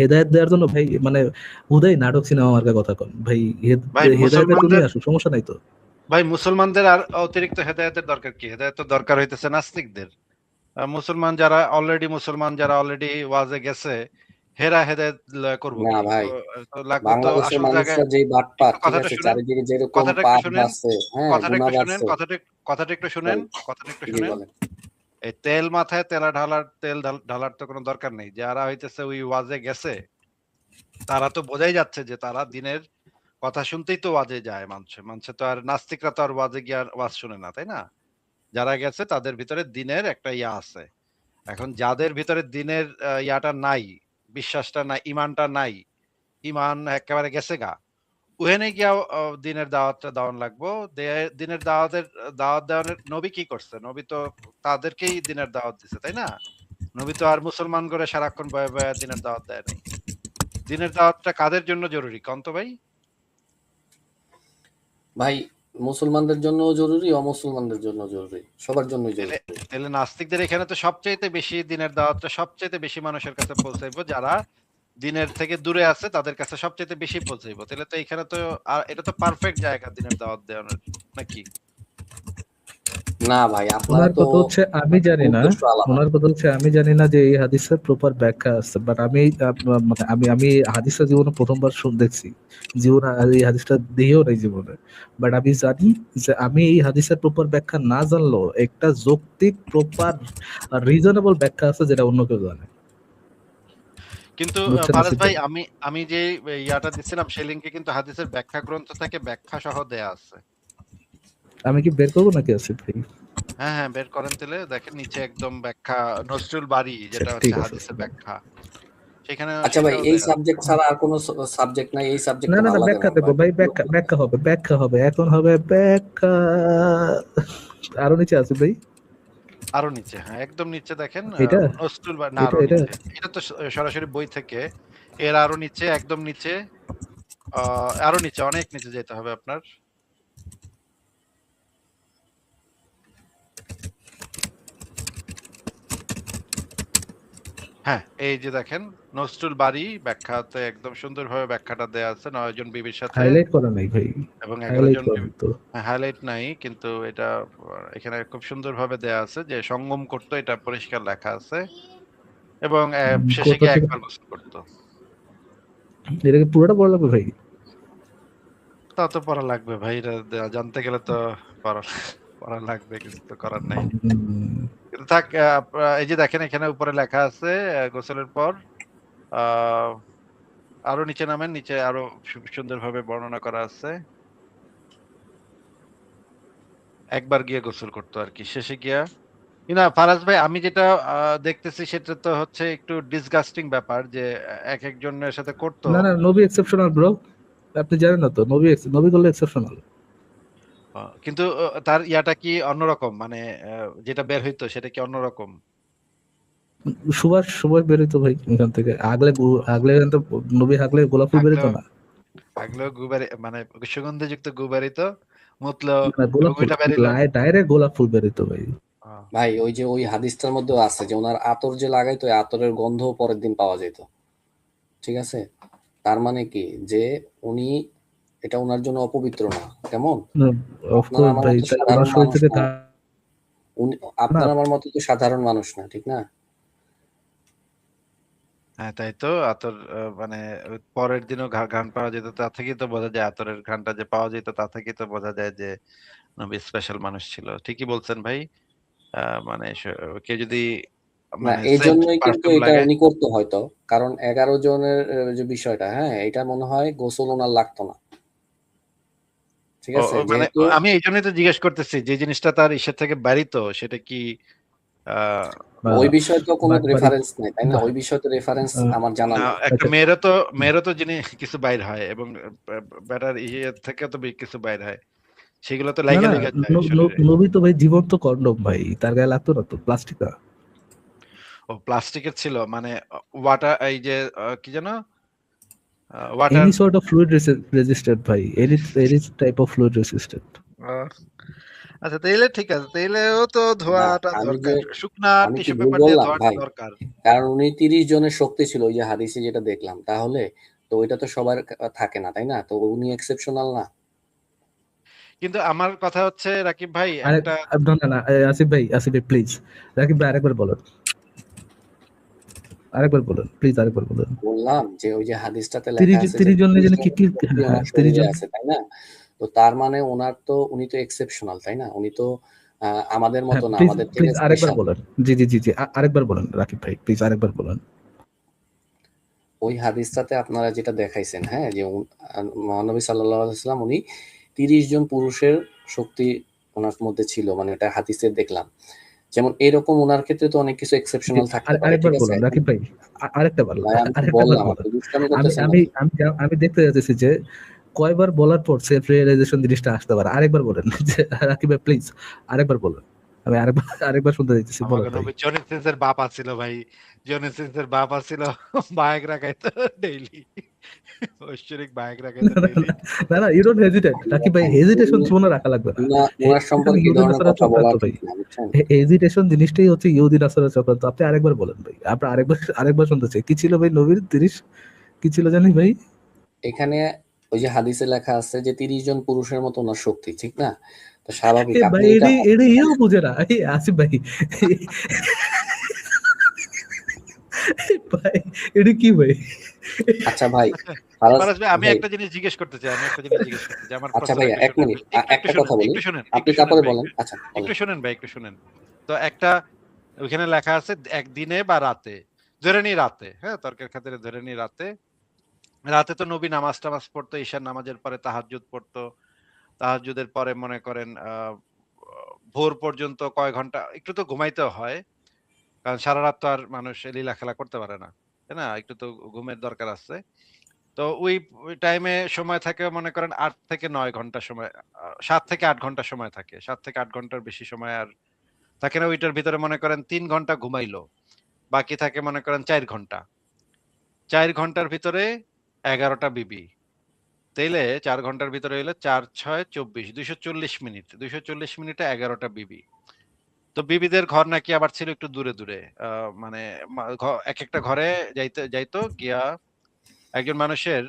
হেদায়ত দেওয়ার জন্য ভাই মানে হুদাই নাটক সিনেমা মার্কা কথা কন ভাই, ভাই হেদায়তের জন্যই মুসলমানদের আসুক, সমস্যা নাই তো। ভাই মুসলমানদের আর অতিরিক্ত হেদায়েতের দরকার কি? হেদায়েত তো দরকার হইতেছে নাস্তিকদের। মুসলমান যারা অলরেডি ওয়াজে গেছে, হেরা হেদায়েত করবো না কি? ভাই, তো লাগবে তো বাংলাদেশের আসল জায়গায়। মানুষরা যেই বাটপার, একটু ঠিক কথাটা আছে, শুনেন, চারিদিকে যেরকম কথাটা একটু পাপ শুনেন, বাড়ছে, হ্যাঁ, কথাটা গুনাহ একটু শুনেন, বাড়ছে। কথাটা একটু শুনেন, বল, কথাটা একটু জি শুনেন। বলেন। এই তেল মাথায় তেল ঢালার তো কোনো দরকার নেই। যারা হইতেছে ওই ওয়াজে গেছে, তারা তো বোঝাই যাচ্ছে যে তারা দিনের কথা শুনতেই তো ওয়াজে যায় মানুষে। মানুষে তো আর নাস্তিকরা তো আর ওয়াজে গিয়ে আর ওয়াজ শুনে না, তাই না? যারা গেছে তাদের ভিতরে দিনের একটা ইয়া আছে। এখন যাদের ভিতরে দিনের ইয়াটা নাই, বিশ্বাসটা নাই, ঈমানটা নাই, ঈমান একেবারে গেছে গা। ওখানে গিয়া দিনের দাওয়াতটা দেওয়ান লাগবো। দিনের দাওয়াত দেওয়ানের নবী কি করছে? নবী তো তাদেরকেই দিনের দাওয়াত দিছে, তাই না? নবী তো আর মুসলমান করে সারাক্ষণ বয়ে, বয়ে দিনের দাওয়াত দেয় নাই। দিনের দাওয়াতটা কাদের জন্য জরুরি কন তো ভাই? ভাই, মুসলমানদের জন্যও জরুরি, অমুসলমানদের জন্য জরুরি, সবার জন্যই তাইলে জরুরি। তাইলে নাস্তিকদের এখানে তো সবচাইতে বেশি দিনের দাওয়াতটা সবচাইতে বেশি মানুষের কাছে পৌঁছাইবো যারা দিনের থেকে দূরে আছে তাদের কাছে সবচাইতে বেশি পৌঁছাইবো। তাইলে তো এখানে তো এটা তো পারফেক্ট জায়গা দিনের দাওয়াত দেওয়ানোর নাকি? না ভাই, আপনারা ওনার তো কথা হচ্ছে আমি জানি না, উদ্দেশ্য আলাদা। ওনার কথা হচ্ছে আমি জানি না যে এই হাদিসের প্রপার ব্যাখ্যা আছে, বাট আমি মানে আমি হাদিসটা জীবনে প্রথমবার দেখছি, জীবনে এই হাদিসটা দিয়েও নাই জীবনে, বাট আমি জানি যে আমি এই হাদিসের প্রপার ব্যাখ্যা না জানলেও একটা যৌক্তিক প্রপার রিজনেবল ব্যাখ্যা আছে যেটা অন্য কেউ জানে, কিন্তু বুঝছেন ফারাজ আসিফ ভাই ভাই? আমি যে ইয়াটা দিছিলাম সেই লিংকে কিন্তু হাদিসের ব্যাখ্যা গ্রন্থ থেকে ব্যাখ্যা সহ দেয়া আছে। আমি কি বের করবো নাকি আসিফ ভাই? হ্যাঁ, হ্যাঁ, বের করেন তাইলে দেখেন নিচে একদম ব্যাখ্যা নজরুল বারী আচ্ছা, যেটা ঠিক হচ্ছে আছে হাদিসের আসিফ ভাই। ব্যাখ্যা। সেখানে আচ্ছা ভাই, সেটাও এই দেয়া আছে। সাবজেক্ট ছাড়া আর কোনো সাবজেক্ট নাই? এই না সাবজেক্টে না ভালো না, লাগে না ব্যাখ্যা দেবো ভাই, ভাই, ব্যাখ্যা বিরক্ত লাগে। ব্যাখ্যা হবে, ব্যাখ্যা হবে, এখন হবে ব্যাখ্যা। আরো নিচে আছে ভাই, আরো নিচে, হ্যাঁ, একদম নিচে দেখেন এটা নজরুল বা না এটা আরো এটা নিচে। এটা তো সরাসরি বই থেকে। এর আরো নিচে, একদম নিচে, আরো নিচে, অনেক নিচে যেতে হবে আপনার। হ্যাঁ, এই যে দেখেন নজরুল বারী ব্যাখ্যাতে একদম সুন্দরভাবে ব্যাখ্যাটা দেয়া আছে ৯ জন বিবির সাথে হাইলাইট করা নাই ভাই, এবং ১১ হাইলাইট জন করেন তো। হাইলাইট নাই কিন্তু এটা এখানে খুব সুন্দরভাবে দেয়া আছে যে সঙ্গম করতো এটা পরিষ্কার লেখা আছে এবং শেষে কোথা গিয়ে থেকে, একবার গোসল করতো। এটাকে পুরোটা পড়া লাগবে ভাই? তা তো পড়া লাগবে ভাই, এটা জানতে গেলে তো পড়া পড়া লাগবে, কিছু তো করার নাই। উম, কিন্তু থাক, এই যে দেখেন এখানে উপরে লেখা আছে গোসলের পর আ আরো নিচে নামেন, নিচে আরো সুন্দরভাবে বর্ণনা করা আছে। একবার গিয়ে গোসল করতো আর কি, শেষে গিয়া। না ফারাজ ভাই, আমি যেটা দেখতেছি সেটা তো হচ্ছে একটু ডিসগাস্টিং ব্যাপার যে এক একজনের সাথে করতো। না না, নবী এক্সেপশনাল ব্রো, আপনি জানেন না তো, নবী করলে এক্সেপশনাল। কিন্তু তার ইয়াটা কি অন্যরকম, মানে যেটা বের হইতো সেটা কি অন্যরকম? সুবাস সুবাস বেরোতো ভাই এখান থেকে, আগলে এখান থেকে নবী হাগলে গোলাপ ফুল বেরোতো আগলেও না। আগলেও গুবারে মানে সুগন্ধিযুক্ত গুবারিত মুতলো না, গোলাপ ফুল ঘুঘুইটা বেরিলো। ডাইরেক্ট গোলাপ ফুল বেরোতো ভাই। আহ, ভাই ওই যে ওই হাদিসটার মধ্যেও আছে যে ওনার আতর যে লাগাইতো ওই আতরের গন্ধ পরের দিন পাওয়া যেত, ঠিক আছে? তার মানে কি যে উনি, এটা ওনার জন্য অপবিত্র না, কেমন? আপনার অফকোর্স আমার ভাই, মতো তাই ওনার সাধারণ শরীর মানুষ থেকে না, উনি না। আপনার আমার মতো তো সাধারণ মানুষ না, ঠিক না? হ্যাঁ তাই তো, আতর মানে ওই পরের দিনও ঘ্রাণ পাওয়া যেত, তা থেকেই তো বোঝা যায়, আতরের ঘ্রাণটা যে পাওয়া যেত তা থেকেই তো বোঝা যায় যে নবী স্পেশাল মানুষ ছিল। ঠিকই বলছেন ভাই। মানে কেউ যদি না মানে এই সেন্ট জন্যই কিন্তু পারফিউম এটা লাগায়। উনি করতো হয়তো, কারণ 11 জনের যে বিষয়টা, হ্যাঁ এটা মনে হয় গোসল ওনার লাগতো না, ঠিক আছে? মানে যেহেতু আমি এই জন্যই তো জিজ্ঞেস করতেছি যে জিনিসটা তার ইসের থেকে বাড়িত সেটা কি আহ আহ, ওই বিষয়ে তো কোনো বাড়ি রেফারেন্স নাই, তাই না? ওই বিষয়ে তো রেফারেন্স আমার জানা না, নেই। একটা আচ্ছা, মেয়েরও তো জিনিস কিছু বাইর হয়, এবং বেটার ইয়ে থেকে তো কিছু বাইর হয়, সেগুলো তো না লাগা না, লেগে যায় শরীরে। নবী তো ভাই জীবন্ত কন্ডম ভাই, তার গায়ে লাগতো না তো প্লাস্টিক। ও প্লাস্টিকের ছিল, মানে ওয়াটার, এই যে কি যেন water. Any sort of fluid resistant ভাই, any type of fluid resistant. আচ্ছা তাইলে ঠিক আছে, তাইলেও তো না ধোয়াটা আমি যে, দরকার, শুকনা আমি কি টিস্যু ভুল পেপার দিয়ে বললাম ধোয়াটা ভাই? দরকার। কারণ উনি 30 জনের শক্তি ছিল ওই যে হাদিসে যেটা দেখলাম, তাহলে তো ওইটা তো সবার থাকে না, তাই না? তো উনি এক্সেপশনাল না? কিন্তু আমার কথা হচ্ছে রাকিব ভাই, আরে একটা না না না, আসিফ ভাই প্লিজ, রাকিব ভাই আরেকবার বলুন প্লিজ, আরেকবার বলুন। বললাম যে ওই যে হাদিসটাতে লেখা 30 আছে যে 30 জন 30 যেন কি জনের কি, শক্তি হ্যাঁ ওনার 30 শরীরে জন। আছে, তাই না? তো তার মানে ওনার তো, উনি তো এক্সেপশনাল, তাই না? উনি তো আমাদের হ্যাঁ মতো না, প্লিজ আমাদের থেকে প্লিজ আরেকবার স্পেশাল। বলুন। জি জি জি জি, আরেকবার বলুন রাকিব ভাই প্লিজ, আরেকবার বলুন। ওই হাদিসটাতে আপনারা যেটা দেখাইছেন, হ্যাঁ যে মহানবী সাল্লাল্লাহু আলাইহি ওয়াসাল্লাম উনি 30 জন পুরুষের শক্তি ওনার মধ্যে ছিল, মানে এটা হাদিসে দেখলাম। যেমন এরকম ওনার ক্ষেত্রে তো অনেক কিছু জি, এক্সেপশনাল থাকতে পারে, আরেকবার ঠিক আছে? বলুন এখন রাকিব ভাই, আরেকটা বার, ভাই আমি তো আরেকটা বার বললাম, বলুন। আপনি দুষ্টামি আমি করতেছেন আমি নাকি? আমি আমি দেখতে যাচ্ছি যে কয়বার বলার পর সেলফ রিয়েলাইজেশন জিনিসটা আসতে পারে। আরেকবার বলেন যে রাকিব ভাই প্লিজ, আরেকবার বলুন। আমি আরেকবার শুনতে দিতেছি, আমাকে বলেন ভাই। নবী জনি সিন্সের বাপ আছিল ভাই, জনি সিন্সের বাপ আছিল, বায়াগ্রা খাইতো ডেইলি, ঐশ্বরিক বায়াগ্রা খাইতো ডেইলি। না না, ইউ ডোন্ট হেজিটেট রাকিব ভাই, দেখেন হেজিটেশন উনি, জীবনে রাখা লাগবে না। ওনার হেজিটেশন সম্পর্কে এই ইহুদি ধরনের নাসারা কথা বলা চক্রান্ত ভাই। ঠিক না, বুঝছেন? হেজিটেশন জিনিসটাই হচ্ছে ইহুদি নাসারা চক্রান্ত। আপনি আরেকবার বলেন ভাই, আপনার আরেকবার শুনতে চাই, কি ছিল ভাই নবীর 30, কি ছিল জানি ভাই? এখানে ওই যে হাদিসে লেখা আছে যে 30 জন পুরুষের মতো ওনার শক্তি, ঠিক না? তো স্বাভাবিক এ আপনি ভাই, এটা, এডি ইও বুঝে না আসিফ ভাই। ভাই এটা কি ভাই? আচ্ছা ভাই, আচ্ছা ফারাজ ফারাজ ভাই, আমি ভাই, একটা জিনিস জিজ্ঞেস করতে চাই, আমার আচ্ছা প্রশ্নটা ভাইয়া একটু এক শুনেন মিনিট, ভাই, একটু একটু একটা শুনেন, কথা বলি, একটু শুনেন, আপনি একটু শুনেন তারপরে ভাই, বলেন। আচ্ছা বলেন। একটু শুনেন ভাই, একটু শুনেন। তো একটা ওইখানে লেখা আছে একদিনে বা রাতে, ধরে নি রাতে, হ্যাঁ তর্কের খাতিরে ধরে নি রাতে। রাতে তো নবী নামাজ টামাজ পড়তো, ঈশার নামাজের পরে তাহাজ্জুদ পড়তো, তাহাজ্জুদের পরে মনে করেন ভোর পর্যন্ত কয় ঘন্টা একটু তো ঘুমাইতেও হয়, কারণ সারা রাত তো আর মানুষ লীলা খেলা করতে পারে না, তাই না? একটু তো ঘুমের দরকার আছে। তো ওই টাইমে সময় থাকে মনে করেন ৮ থেকে ৯ ঘন্টা সময়, ৭ থেকে ৮ ঘন্টা সময় থাকে। ৭ থেকে ৮ ঘন্টার বেশি সময় আর থাকে না। ওইটার ভিতরে মনে করেন ৩ ঘন্টা ঘুমাইলো। বাকি থাকে মনে করেন ৪ ঘন্টা। ৪ ঘন্টার ভিতরে ১১ টা বিবি। তাইলে ৪ ঘন্টার ভিতরে হইলো ৪, ৬, ২৪, ২৪০ মিনিট। ২৪০ মিনিটে ১১ টা বিবি। তো বিবিদের ঘর নাকি আবার ছিল একটু দূরে, দূরে। মানে একেকটা ঘরে যাইতো গিয়া একজন মানুষের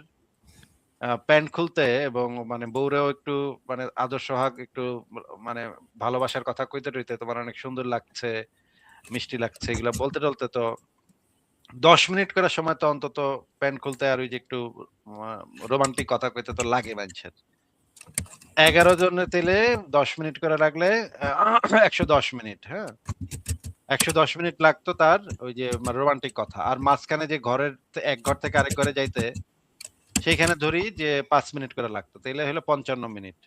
প্যান্ট খুলতে, এবং মানে বউরেও একটু মানে আদর সোহাগ একটু মানে ভালোবাসার কথা কইতে তোমার অনেক সুন্দর লাগছে, মিষ্টি লাগছে, এগুলা বলতে টলতে তো ১০ মিনিট করে সময় তো অন্তত প্যান্ট খুলতে আর ওই যে একটু রোমান্টিক কথা কইতে তো লাগে মানুষের। ১১ জনের তেলে ১০ মিনিট করে লাগলে ১১০ মিনিট, হ্যাঁ? ১১০ মিনিট লাগতো তার ওই যে রোমান্টিক কথা। আর মাঝখানে যে এক ঘর থেকে আরেক ঘরে যাইতে, সেইখানে ধরি যে ৫ মিনিট করে লাগতো। তাইলে হলো ৫৫ মিনিট।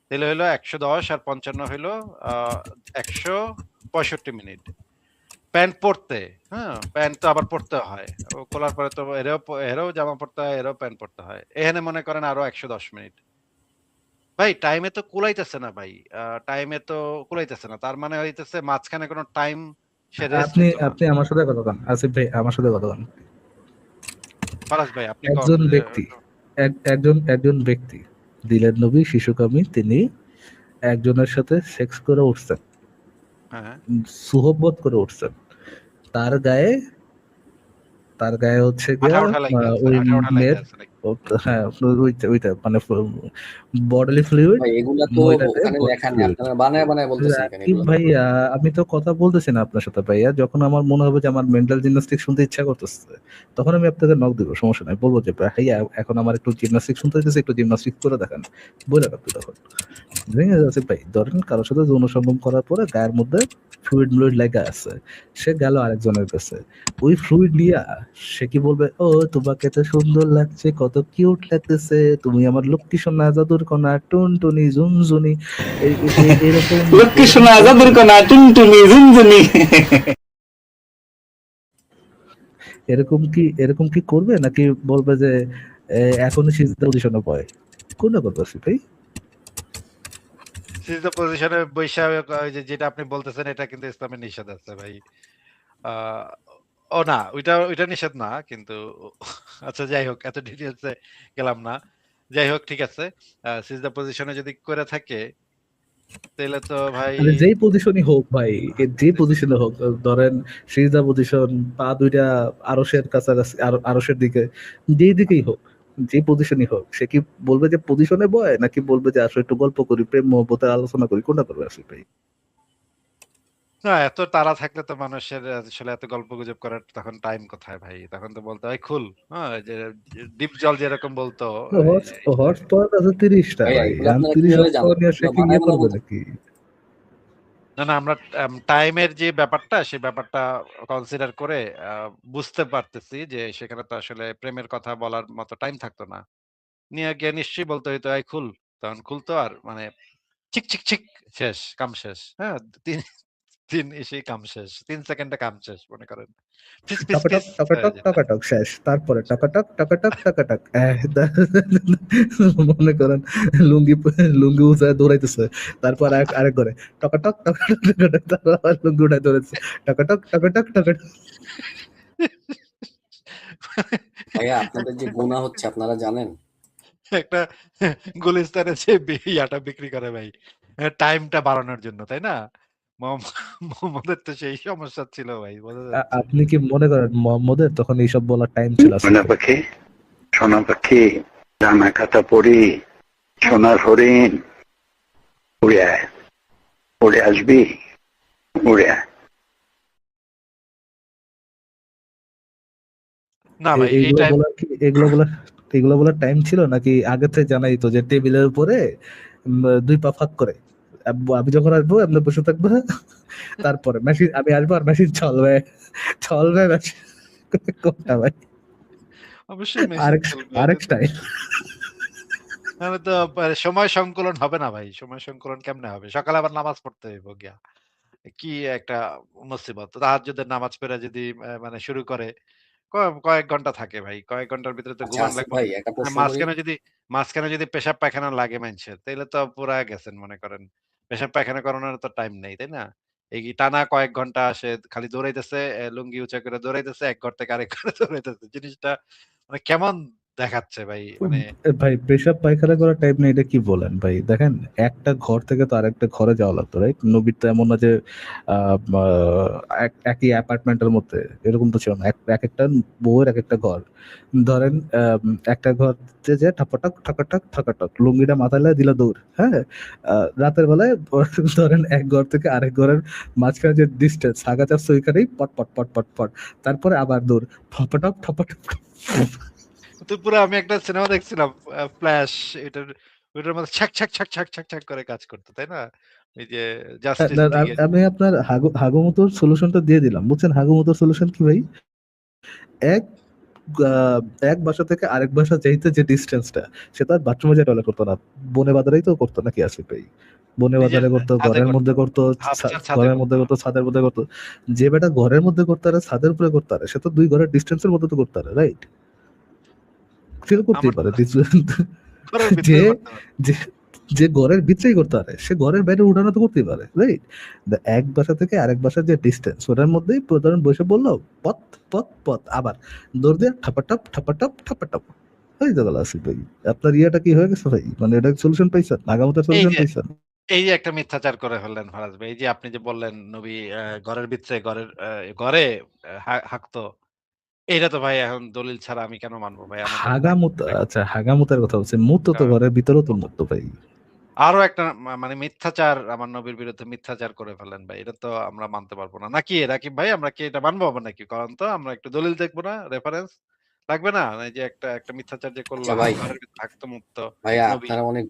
তাহলে হইলো 110 আর 55 হইলো 165 মিনিট। প্যান্ট পরতে, হ্যাঁ? প্যান্ট তো আবার পরতে হয়। ও খোলার পরে তো এরও জামা পরতে হয়, এরও প্যান্ট পরতে হয়। এখানে মনে করেন আরো 110 মিনিট। ভাই টাইমে তো কুলাইতেছে না ভাই। টাইমে তো কুলাইতেছে না। তার মানে হইতেছে মাঝখানে কোনো টাইম সে রেস্ট আপনি নিত না। আপনি আমার সাথে কথা বলেন, আসিফ ভাই আমার সাথে কথা বলেন। ফারাজ ভাই আপনি কোন একজন ব্যক্তি, একজন ব্যক্তি, দিলের নবী শিশুকামী, তিনি একজনের সাথে সেক্স করে উঠছেন, হ্যাঁ, সুহবত করে উঠছেন, তার গায়ে তার গায়ে হচ্ছে গিয়া আঠা লাইগা আছে, ওই আঠা লাইগা মেয়ের, আছে নাকি? হ্যাঁ ওইটা মানে বডলি ফ্লুইড, ভাই এগুলা তো মহিলাদের ওখানে বডি লেখা নেই, ফ্লুইড। আপনারা বানায় বানায় বলতেছেন কেন রাকিব এগুলা? ভাইয়া, আমি তো কথা বলতেছি না আপনার সাথে ভাইয়া, যখন আমার মনে হবে যে আমার মেন্টাল জিমনাস্টিক শুনতে ইচ্ছা করতেছে, তখন আমি আপনাকে নক দিব, সমস্যা নাই, বলবো যে ভাইয়া এখন আমার একটু জিমনাস্টিক শুনতে হইতেছে, একটু জিমনাস্টিক করে দেখান, বলে রাখবো তখন। ঠিক আছে ভাই, ধরেন কারোর সাথে যৌন সঙ্গম করার পরে গায়ের মধ্যে ফ্লুইড লেগে আছে, সে গেল আরেকজনের কাছে, ওই ফ্লুইড নিয়ে সে কি বলবে, ও তোমাকে তো সুন্দর লাগছে, কত কিউট লাগতেছে, তুমি আমার লক্ষ্মী সোনা জাদুর কণা টুনটুনি ঝুনঝুনি, এরকম লক্ষ্মী এরকম সোনা করবে জাদুর কণা টুনটুনি ঝুনঝুনি। এরকম কি করবে, নাকি বলবে যে এখনই সিজদা পজিশনে পড়ে, কোনটা করবে আসিফ ভাই? সিজদা পজিশনে বইসা ওই যে যেটা আপনি বলতেছেন এটা কিন্তু ইসলামে নিষেধ আছে ভাই। আ ও না, ওইটা নিষেধ না কিন্তু আচ্ছা যাই হোক এত ডিটেইলস এ গেলাম না। যাই হোক ঠিক আছে। সিজদা পজিশনে যদি করে থাকে তাইলে তো ভাই মানে যেই পজিশনই হোক ভাই, যে পজিশনে হোক, ধরেন সিজদা পজিশন, পা দুইটা আরশের কাছাকাছি, আরশের দিকে, যেই দিকেই হোক, যে পজিশনই হোক, সে কি বলবে যে পজিশনে বয়, নাকি বলবে যে আসলে একটু গল্প করি, প্রেম মহব্বতের আলোচনা করি, কোনটা করবে আসিফ ভাই? না এত তাড়া থাকলে তো মানুষের আসলে এত গল্পগুজব করার তখন টাইম কোথায় ভাই? তখন তো বলতে হয় খুল। হ্যাঁ? যে ডিপ জল যেরকম বলতো হটস্পট আছে 30টা ভাইয়া ভাই, এগুলো এখন আপনারা 30 কিভাবে হটস্পট জানলেন? নিয়ে সে এগুলো কি বানায় ইয়ে বানায় করবে বলতে নাকি? না আমরা টাইমের যে ব্যাপারটা সেই ব্যাপারটা কনসিডার করে বুঝতে পারতেছি যে সেখানে তো আসলে প্রেমের কথা বলার মতো টাইম থাকতো না। নিয়ে গিয়ে নিশ্চয়ই বলতে হইতো, "এই খুল।" তখন খুলতো আর মানে চিক, চিক, চিক শেষ, কাম শেষ। হ্যাঁ? ৩ এসেই কাম শেষ। ৩ সেকেন্ডে কাম শেষ মনে করেন। ফিস, ফিস, টকাটক ফিস হয়ে টকাটক যেত। টকাটক শেষ, তারপরে টকাটক টকাটক টকাটক মনে করেন লুঙ্গি লুঙ্গি উঠায় দৌড়াইতেছে, তারপর আরেক করে টকাটক টকাটক টকাটক, তারপর আবার লুঙ্গি উঠায় দৌড়াইতেছে, টকাটক টকাটক টকাটক। ভাইয়া আপনাদের যে গুনাহ হচ্ছে আপনারা জানেন? একটা গুলিস্তানে যে ইয়াটা বিক্রি করে ভাই। টাইমটা বাড়ানোর জন্য, তাই না? মোহাম মোহাম্মদের তো সেই সমস্যা ছিল ভাই বোঝা যাচ্ছে। আপনি কি মনে করেন মোহাম্মদের তখন এইসব বলার টাইম ছিল আসিফ সোনা ভাই? পাখি, সোনা পাখি, ডানা কাটা পরি, সোনার হরিণ, উড়ে আয়, উড়ে আসবি, উড়ে আয়। না ভাই এই এইগুলো টাইম বলার কি, এগুলো বলার টাইম ছিল, নাকি আগে থেকে জানাই তো যে টেবিলের উপরে 2 পা ফাঁক করে, আমি যখন আসবো আপনি বসে থাকবো, তারপরে মেশিন, আমি আসবো আর মেশিন চলবে, চলবে মেশিন, কোনটা ভাই? অবশ্যই মেশিন আরেক চলবে। আরেক স্টাইল। নাহলে তো সময় সংকলন হবে না ভাই। সময় সংকলন কেমনে হবে? সকালে আবার নামাজ পড়তে হইব গিয়া। কি একটা মুসিবত। তাহাজ্জুদের নামাজ পড়ে যদি মানে শুরু করে কয়েক ঘন্টা থাকে ভাই। কয়েক ঘন্টার ভিতরে তো আচ্ছা ঘুমান আসিফ লাগবে। ভাই একটা আর প্রশ্ন করি। মাঝখানে যদি পেশাব পায়খানা লাগে মাইনষের, তাইলে তো পুরা গেছেন মনে করেন। পেশাব পায়খানা করানোর তো টাইম নেই, তাই না? এই টানা কয়েক ঘন্টা সে খালি দৌড়াইতেছে, লুঙ্গি উঁচা করে দৌড়াইতেছে, এক ঘর থেকে আরেক ঘরে দৌড়াইতেছে। জিনিসটা মানে কেমন দেখাচ্ছে ভাই? মানে ভাই পেশাব পায়খানা করার টাইপ নেই, এটা কি বলেন ভাই? দেখেন, একটা ঘর থেকে তো আরেকটা ঘরে যাওয়া লাগতো, রাইট? নবীর তো এমন না যে একই অ্যাপার্টমেন্টের মধ্যে, এরকম তো ছিল না, এক একটা বউয়ের এক একটা ঘর। ধরেন একটা ঘর যে ঠাপাটাক ঠাকাটাক ঠাকাটাক লুঙ্গিটা মাথায় লাগে দিলা দৌড়, হ্যাঁ। রাতের বেলায় ধরেন এক ঘর থেকে আরেক ঘরের মাঝখানে যে ডিস্টেন্স আগা যাচ্ছে, ওইখানেই পট পট পট পট পট, তারপরে আবার দৌড়, ঠপাটক ঠপাটক। তো পুরো আমি একটা সিনেমা দেখছিলাম ফ্ল্যাশ ওইটার মধ্যে ছ্যাক, ছ্যাক, ছ্যাক, ছ্যাক, ছ্যাক, ছ্যাক করে কাজ করতো, তাই না? এই যে জাস্টিস না, লিগে আমি আপনার হাগুমতোর সলিউশনটা দিয়ে দিলাম, বুঝছেন? হাগুমতোর সলিউশন কি ভাই? এক আহ, এক বাসা থেকে আরেক বাসা যেতে যে ডিস্টেন্সটা, সে তো আর বাথরুমে যেয়ে টয়লেট করতো না, বনে বাজারেই তো করতো, নাকি আসিফ ভাই? বনে নিজের বাজারে করতো, ছাদে ঘরের মধ্যে করতো, করতো, বাসার ছাদে ঘরের মধ্যে করতো। করতো, ছাদের মধ্যে করতো। যে বেটা ঘরের মধ্যে করতে পারে, ছাদের উপরে করতে পারে, সে তো 2 ঘরের ডিস্টেন্সের মধ্যে তো করতে পারে, রাইট? সে তো করতেই আমার পারে। ঘরের যে ভিতরে করতে পারে। যে যে ঘরের ভিতরেই করতে পারে, সে ঘরের বাইরে উঠানো তো করতেই পারে, রাইট? এক বাসা থেকে আরেক বাসার যে ডিস্টেন্স, ওটার মধ্যেই প্রধান বসে বললো পথ পথ পথ, আবার দৌড় দিয়ে ঠাপাটাপ ঠাপাটাপ ঠাপাটাপ হয়ে গেল। আসিফ ভাই, আপনার ইয়েটা কি হয়ে গেছে ভাই? মানে এটা সলিউশন পাইছেন, আগামতের এই সলিউশন যে পাইছেন? এই যে একটা মিথ্যাচার করে ফেললেন ফারাজ ভাই। এই যে আপনি যে বললেন নবী ঘরের ভিতরে ঘরে হাঁকতো। এইটা তো ভাই এখন দলিল ছাড়া আমি কেন মানবো ভাই? আমাদের হাগামুত, আচ্ছা হাগামুতের কথা বলছে, মুত তো হ্যাঁ, ঘরের ভিতরেও তো মুত ভাই। আরো একটা মানে মিথ্যাচার আমার নবীর বিরুদ্ধে মিথ্যাচার করে ফেললেন ভাই। এটা তো আমরা মানতে পারবো না। নাকি রাকিব ভাই আমরা কি এটা মানবো আবার নাকি? কারণ তো আমরা একটু দলিল দেখবো না? রেফারেন্স লাগবে না? এই যে একটা মিথ্যাচার যে করলো আচ্ছা ভাই, ঘরের ভিতরে থাকতো মুততো ভাইয়া নবী। আপনারা অনেক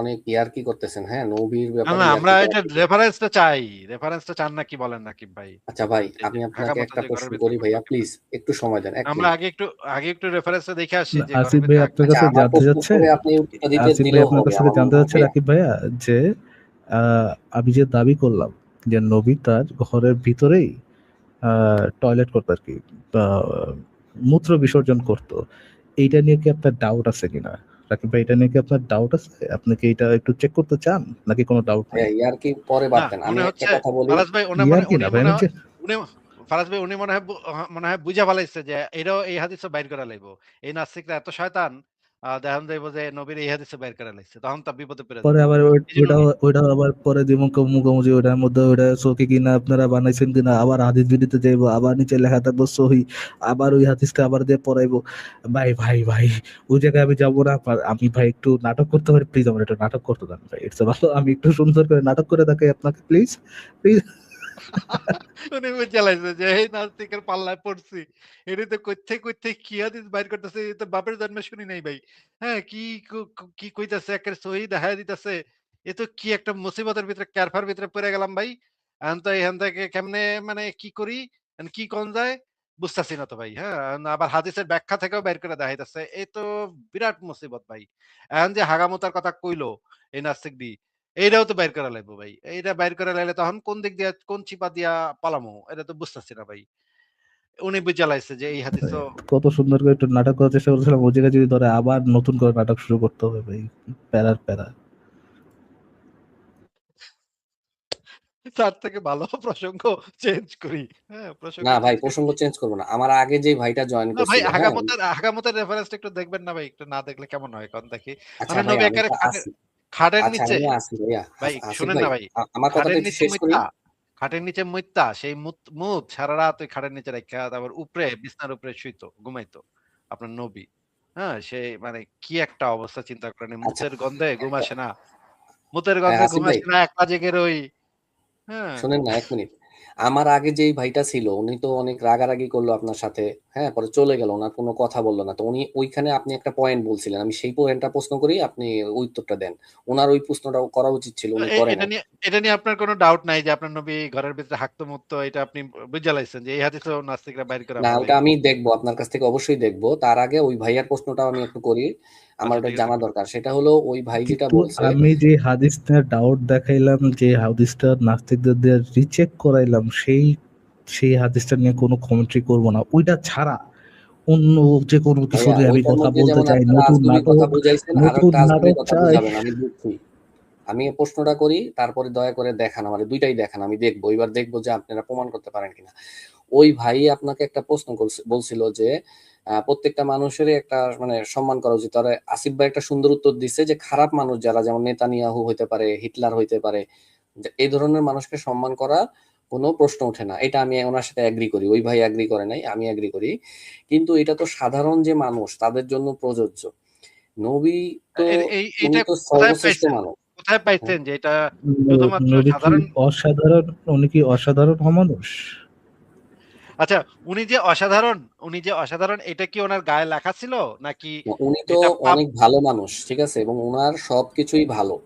অনেক ইয়ার্কি করতেছেন, হ্যাঁ, নবীর না, ব্যাপারে না আমরা ইয়ার্কি করা এটা ঠিক না। রেফারেন্সটা চাই। রেফারেন্সটা চান নাকি বলেন রাকিব ভাই? আচ্ছা ভাই, এই যে আমি আপনাকে হাগামতো একটা যে প্রশ্ন ঘরের ভিতরে করি করতো ভাইয়া, কিভাবে? প্লিজ একটু সময় দেন, এক আমরা মিনিট। আগে একটু রেফারেন্সটা দেখে আসি যে ঘরের আসিফ ভাই ভিতরে আপনার আচ্ছা, কাছে আমার জানতে প্রশ্ন যাচ্ছে, করে আপনি উত্তরটা দিতে আসিফ ভাই দিলেও আপনার হবে, কাছ থেকে আমার মনে জানতে হয় যাচ্ছে ভাইয়া। রাকিব ভাইয়া, যে আমি যে দাবি করলাম যে নবী তার ঘরের ভিতরেই টয়লেট করতো আর কি, মূত্র বিসর্জন করতো, এইটা নিয়ে কি আপনার ডাউট আছে কিনা? রাকিব ভাই, এটা নিয়ে কি আপনার ডাউট আছে? আপনি কি এটা একটু চেক করতে চান, নাকি কোনো ডাউট ভাইয়া নেই? ইয়ার্কি পরে না বাদ দেন, আমি মনে একটা হচ্ছে কথা বলি। ফারাজ ভাই ইয়ার কি না ভাই, আমি যে উনি ফারাজ ভাই উনি মনে হয় বুঝা ফেলাইছে যে এটাও এই হাদিসও বাইর করা লাইবো। এই নাস্তিকরা এত শয়তান দেখান যাইবো যে নবীর এই হাদিসও বাইর করা লাইছে। তখন তো বিপদে পড়ে পরে যাবো। আবার এইজন্য উনি ওইটা আবার পরে যে মুখোমুখি ওইটার মধ্যে ওইটা সহি কিনা আপনারা বানাইছেন কিনা, আবার হাদিস বিডিতে যাইবো, আবার নিচে লেখা থাকবো সহি, আবার ওই হাদিসটা আবার দিয়ে পড়াইবো। ভাই ভাই ভাই, ওই জায়গায় আমি যাবো না। আমি ভাই একটু নাটক করতে পারি, প্লিজ আমার একটু নাটক করতে দেন ভাই, ইটস ভালো, আমি একটু সুন্দর করে নাটক করে দেখাই আপনাকে, প্লিজ প্লিজ। উনি বুঝা লাইছে যে এই নাস্তিকের পাল্লায় পড়ছি। এটি তো কইতে কি হাদিস বাইর করতেছে, এ তো বাপের জন্মে শুনি নাই ভাই। হ্যাঁ, কি কইতাছে একের সহি দেখায় দিতেছে। এ তো কি একটা মুসিবতের ভিতরে ক্যারফার ভিতরে পড়ে গেলাম ভাই। এখন তো এখান থেকে কেমনে মানে কি করি? কি কোন যায়? বুঝতাছি না তো ভাই। হ্যাঁ, আবার হাদিসের ব্যাখ্যা থেকেও বের করে দেখাইতেছে। এ তো বিরাট মুসিবত ভাই। এখন যে হাগামুতার কথা কইলো এই নাস্তিকদি, এইটাও তো বাইর করা লাগবো ভাই। এইটা বাইর করা লাইলে তখন কোন দিক দিয়া কোন চিপা দিয়া পালামু? এটা তো বুঝতাছি না ভাই। উনি বুইঝা লাইছে যে এই হাদিসও কত সুন্দর করে একটু নাটক করার চেষ্টা করছিলাম, ওই জায়গায় যদি ধরে আবার নতুন করে নাটক শুরু করতে হবে ভাই, প্যারার প্যারা। তার থেকে ভালো প্রসঙ্গ চেঞ্জ করি। হ্যাঁ, প্রসঙ্গ না ভাই, চেঞ্জ করে প্রসঙ্গ চেঞ্জ করবো না, আমার আগে যে ভাইটা জয়েন না ভাই করছিল, হ্যাঁ। হাগামতের রেফারেন্সটা একটু দেখবেন না ভাই? একটু না দেখলে কেমন হয় কন দেখি। আচ্ছা মানে ভাই, নবী আমি একেবারে তো খাটের আসি। খাটের আচ্ছা নিচে আমি আসি ভাইয়া, ভাই আসিফ শুনেন ভাই, না ভাই। আমার কথাটা খাটের একটু নিচে শেষ করি। খাটের নিচে মুইত্যা সেই মুত সারা রাত ওই খাটের নিচে রাইখা তারপর উপরে বিছানার উপরে শুইতো, ঘুমাইতো। আপনার নবী। হ্যাঁ? সে মানে কি একটা অবস্থা চিন্তা করেন। এই আচ্ছা, মুতের গন্ধে ঘুম একটা আসে না। মুতের গন্ধে আসিফ ঘুম ভাই, আসে না, একলা জেগে রই। হ্যাঁ? শোনেন না, এক মিনিট। আমার আগে যেই ভাইটা ছিল উনি তো অনেক রাগারাগি করলো আপনার সাথে, হ্যাঁ, পরে চলে গেল, ওনার কোনো কথা বললো না। তো উনি ওইখানে আপনি একটা পয়েন্ট বলছিলেন, আমি সেই পয়েন্টটা প্রশ্ন করি, আপনি ওই উত্তরটা দেন। ওনার ওই প্রশ্নটাও করা উচিত ছিল, তো উনি করে নাই। এটা নিয়ে আপনার কোনো ডাউট নাই যে আপনার নবী ঘরের ভিতরে হাগতো মুততো, এটা আপনি বুইঝা লাইছেন যে এই হাদিসেও নাস্তিকরা বাইর করে না, ফেলাইছে। ওটা আমি দেখবো, আপনার কাছ থেকে অবশ্যই দেখবো। তার আগে ওই ভাইয়ার প্রশ্নটাও আমি একটু করি, আমার আচ্ছা ওটা ঠিক আছে জানা করেন। দরকার। সেটা হলো, ওই ভাই যেটা কিন্তু বলছে, আমি যে হাদিসটা ডাউট দেখাইলাম, যে হাদিসটা নাস্তিকদের দিয়ে রিচেক করাইলাম, সেই সেই হাদিসটা নিয়ে কোনো কমেন্ট্রি করব না, ওইটা ছাড়া অন্য যে কোনো কিছু ভাইয়া নিয়ে আমি ওইটার কথা মধ্যে বলতে যেমন চাই, আপনারা নতুন আজগুবি কথা নাটক, বুঝাইছেন, আর নতুন একটা আজগুবি নাটক কথা চাই। বুঝাবেন, আমি বুঝছি। আমি এই প্রশ্নটা করি, তারপরে দয়া করে দেখান, আমার দুইটাই দেখান, আমি দেখবো, এবার দেখবো যে আপনারা প্রমাণ করতে পারেন কিনা। ওই ভাই আপনাকে একটা প্রশ্ন বলছিল যে প্রত্যেকটা মানুষেরই একটা মানে সম্মান করা উচিত। আর আসিফ ভাই একটা সুন্দর উত্তর দিচ্ছে যে খারাপ মানুষ যারা, যেমন নেতানিয়াহু হইতে পারে, হিটলার হইতে পারে, যে এই ধরনের মানুষকে সম্মান করা কোনো প্রশ্ন ওঠে না। এটা আমি ওনার সাথে এগ্রি করি, ওই ভাই এগ্রি করে নাই, আমি এগ্রি করি। কিন্তু এটা তো সাধারণ যে মানুষ তাদের জন্য প্রযোজ্য। নবী তো, উনি এইটা তো কোথায় সর্বশ্রেষ্ঠ পাইছেন? মানুষ। কোথায় হ্যাঁ? পাইছেন যে এটা শুধুমাত্র নবী কি সাধারণ অসাধারণ? উনি কি অসাধারণ অমানুষ? আচ্ছা উনি যে অসাধারণ এটা কি উনার গায়ে লেখা ছিল? নাকি উনি তো এটা অনেক ভালো মানুষ, ঠিক আছে, এবং ওনার সবকিছুই ভালো,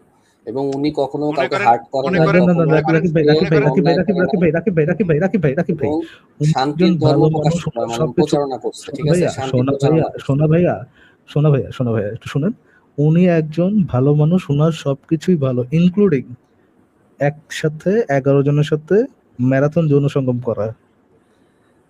এবং উনি কখনো মনে কাউকে করেন হার্ট করেন মনে না, না করেন না না কখনো মনে করেন রাকিব ভাই মনে রাকিব ভাই করেন রাকিব ভাই অন্যায় রাকিব করে ভাই নাই রাকিব ভাই রাকিব ভাই রাকিব ভাই রাকিব ভাই রাকিব ভাই এবং উনি একজন শান্তির ধর্ম ভালো প্রকাশ মানুষ ওনার মানে সবকিছু প্রচারণা করছে, ঠিক শোনা আছে? ভাইয়া শান্তি শোনা ভাইয়া প্রচারণা করছে। শোনা ভাইয়া শোনা ভাইয়া শোনা ভাইয়া একটু শুনেন। উনি একজন ভালো মানুষ, ওনার সবকিছুই ভালো, ইনক্লুডিং একসাথে 11 জনের সাথে ম্যারাথন যৌন সঙ্গম করা।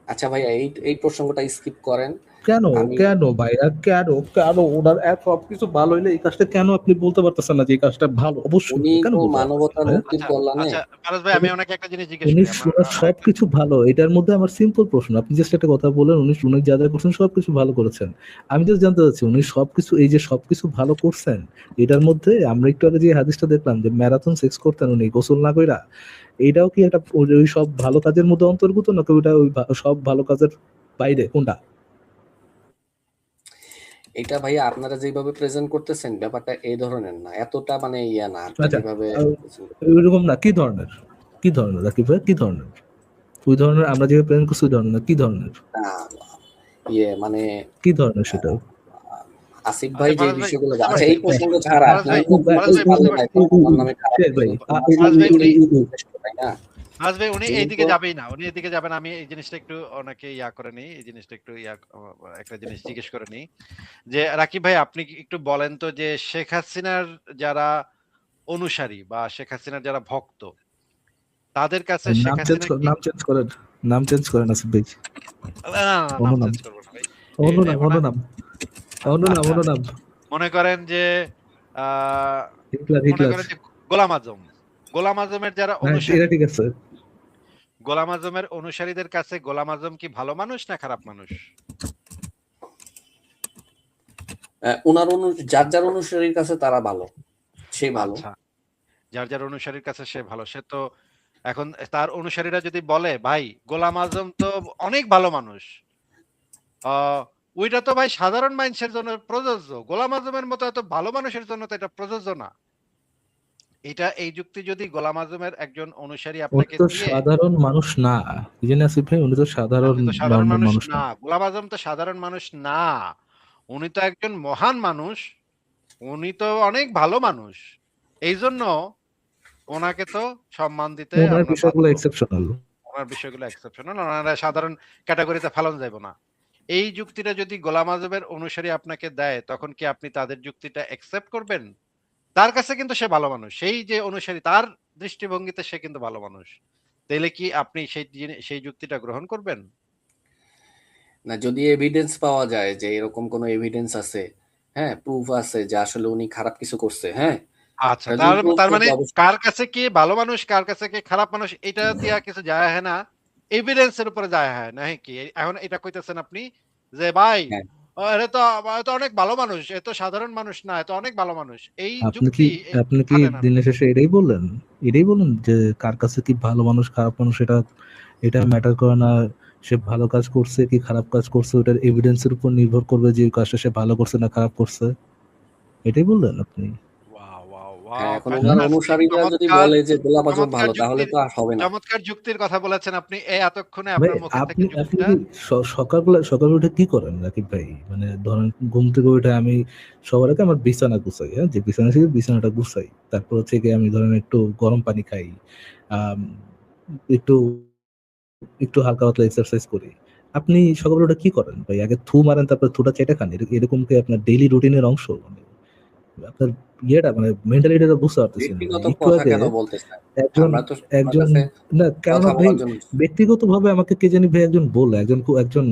আচ্ছা ভাইয়া, এই প্রসঙ্গটা স্কিপ করেন। কেন আমি কেন ভাইয়া কেন কেন ওনার এত সবকিছু ভালো হইলে এই কাজটা কেন আপনি বলতে পারতেছেন না যে এই কাজটা ভালো? অবশ্যই উনি কেন তো বলতে পারতেছেন মানবতার ভাইয়া? মুক্তির আচ্ছা কল্যাণে আচ্ছা ফারাজ ভাই, আমি ওনাকে একটা জিনিস জিজ্ঞেস উনি করি। আমার ওনার আরেকটা সবকিছু ভালো, এটার মধ্যে আমার সিম্পল প্রশ্ন, আপনি জাস্ট একটা কথা বলেন উনি যা যা করছেন সবকিছু ভালো করেছেন। আমি জাস্ট জানতে চাচ্ছি উনি সবকিছু, এই যে সবকিছু ভালো করছেন, এটার মধ্যে আমরা একটু আগে যে হাদিসটা দেখলাম যে ম্যারাথন সেক্স করতেন উনি গোসল না কইরা, এইটাও কি একটা ওই সব ভালো কাজের মধ্যে অন্তর্ভুক্ত, নাকি ওইটা ওই সব ভালো কাজের বাইরে কোনটা? এটা ভাইয়া আপনারা যেভাবে প্রেজেন্ট করতেছেন ব্যাপারটা এই ধরনের না, এতটা মানে ইয়া না আপনি আচ্ছা, যেভাবে আহ, ওইরকম না, কি ধরনের, কি ধরনের রাকিব ভাই, কি ধরনের? ওই ধরনের আমরা যেভাবে প্রেজেন্ট করছি ওই ধরনের না, কি ধরনের, না, ইয়ে মানে কি ধরনের সেটা? আসিফ ভাই আচ্ছা যে ফারাজ ভাই বিষয়গুলো বুঝতে আচ্ছা পারছি। এই প্রসঙ্গ ছাড়া ফারাজ আপনি ভাই তো ফারাজ ভাই বলতে বুঝতে নাই পারছি। আমার নামে খারাপ শেখ কিছু ভাই করতে না, ফারাজ ভাই উনি তাই না? ফারাজ ভাই উনি উনি এইদিকে তো যাবেই না। উনি এদিকে যাবেন। আমি এই জিনিসটা একটু ওনাকে ইয়া করে নিই। এই জিনিসটা একটু একটা জিনিস জিজ্ঞেস করে নিই। যে রাকিব ভাই, আপনি কি একটু বলেন তো যে শেখ হাসিনার যারা অনুসারী বা শেখ হাসিনার যারা ভক্ত, তাদের কাছে শেখ হাসিনা কি নাম চেঞ্জ করেন, নাম চেঞ্জ করেন আসিফ ভাই। না, না, না, অন্য নাম নাম, চেঞ্জ করব না ভাই। অন্য নাম, অন্য নাম, অন্য নাম, আচ্ছা, অন্য নাম। মনে করেন যে আ হিটলার, মনে হিটলার। করেন যে গোলাম আজম। গোলাম আজমের যারা হ্যাঁ এটা অনুসারী, ঠিক আছে। গোলাম আজমের অনুসারীদের কাছে গোলাম আজম কি ভালো মানুষ না খারাপ মানুষ? ওনার যার যার অনুসারীর কাছে তারা ভালো, সে ভালো। আচ্ছা, যার যার অনুসারীর কাছে সে ভালো। সে তো এখন তার অনুসারীরা যদি বলে, ভাই গোলাম আজম তো অনেক ভালো মানুষ। আ ওইটা তো ভাই সাধারণ মানুষের জন্য প্রযোজ্য। গোলাম আজমের মতো এত ভালো মানুষের জন্য তো এটা প্রযোজ্য না। এই যুক্তি যদি গোলাম আজমের একজন অনুসারী উনি আপনাকে তো দিয়ে, সাধারণ মানুষ না, কি জানি আসিফ ভাই, উনি তো সাধারণ আপনি তো সাধারণ নর্মাল মানুষ মানুষ না। না। গোলাম আজম তো সাধারণ মানুষ না। উনি তো একজন মহান মানুষ। উনি তো অনেক ভালো মানুষ। এইজন্য উনাকে তো সম্মান দিতে ওনার আমরা বিষয়গুলো বাধ্য। এক্সেপশনাল। উনার বিষয়গুলো এক্সেপশনাল। উনারা সাধারণ ক্যাটেগরিতে ফেলানো যাইব না। এই যুক্তিটা যদি গোলাম আজমের অনুসারী আপনাকে দেয়, তখন কি আপনি তাদের যুক্তিটা অ্যাকসেপ্ট করবেন? তার কাছে কিন্তু সে ভালো মানুষ। সেই যে অনুসারী, তার দৃষ্টিভঙ্গিতে সে কিন্তু ভালো মানুষ। তাইলে কি আপনি সেই যুক্তিটা গ্রহণ করবেন? না, যদি এভিডেন্স পাওয়া যায় যে এরকম কোনো এভিডেন্স আছে, হ্যাঁ, প্রুফ আছে যে আসলে উনি খারাপ কিছু করছে, হ্যাঁ, আচ্ছা, এটা যদি তার প্রুফ তার মানে থাকে অবশ্যই। কার কাছে কে ভালো মানুষ, কার কাছে কে খারাপ মানুষ, এটা দিয়া কিছু যায় আসে না। এভিডেন্স এর উপরে যায় হয় না কি? এখন এটা কইতেছেন আপনি যে ভাই, হ্যাঁ, এ তো অনেক ভালো মানুষ। এ তো সাধারণ মানুষ না, এ তো অনেক ভালো মানুষ। এই আপনি কি যুক্তি আপনি কি খাটে না। দিনের শেষে এটাই বললেন, এটাই বললেন যে কার কাছে কি ভালো মানুষ খারাপ মানুষ এটা এটা ম্যাটার করে না, সে ভালো কাজ করছে কি খারাপ কাজ করছে ওটার এভিডেন্সের উপর নির্ভর করবে যে ওই কাজটা সে ভালো করছে না খারাপ করছে, এটাই বললেন আপনি? ওয়াও, ওয়াও, হ্যাঁ, ওয়াও! এখন ওনার ফ্যান্টাস্টিক! অনুসারীরা যদি চমৎকার, বলে যে গোলাপ আজম চমৎকার ভালো তাহলে যুক্তির তো আর হবে না। চমৎকার যুক্তির কথা বলেছেন আপনি। এতক্ষণে ভাই আপনার মুখের থেকে আপনি আপনি যুক্তিটা কি সকালবেলা সকালে উঠে কি করেন রাকিব ভাই? মানে ধরেন ঘুম থেকে উঠে আমি সবার আগে আমার বিছানা গুছাই, হ্যাঁ, যে বিছানা থেকে বিছানাটা গুছাই, তারপর হচ্ছে গিয়ে আমি ধরেন একটু গরম পানি খাই, আম, একটু একটু হালকা পাতলা এক্সারসাইজ করি। আপনি সকালে উঠে কি করেন ভাই? আগে থু মারেন তারপর থুটা চেটে খান, এরকম কি আপনার ডেইলি রুটিনের অংশ? মানে আপনার ইয়েটা মানে মেন্টালিটিটা বুঝতে পারতেছি না। মানে ব্যক্তিগত একটু কথা আগে কেন বলতেছেন? একজন আমরা তো আপনার একজন কাছে না কেননা কথা ভাই বলার জন্য। ব্যক্তিগতভাবে আমাকে কে জানি ভাই একজন বললো, একজন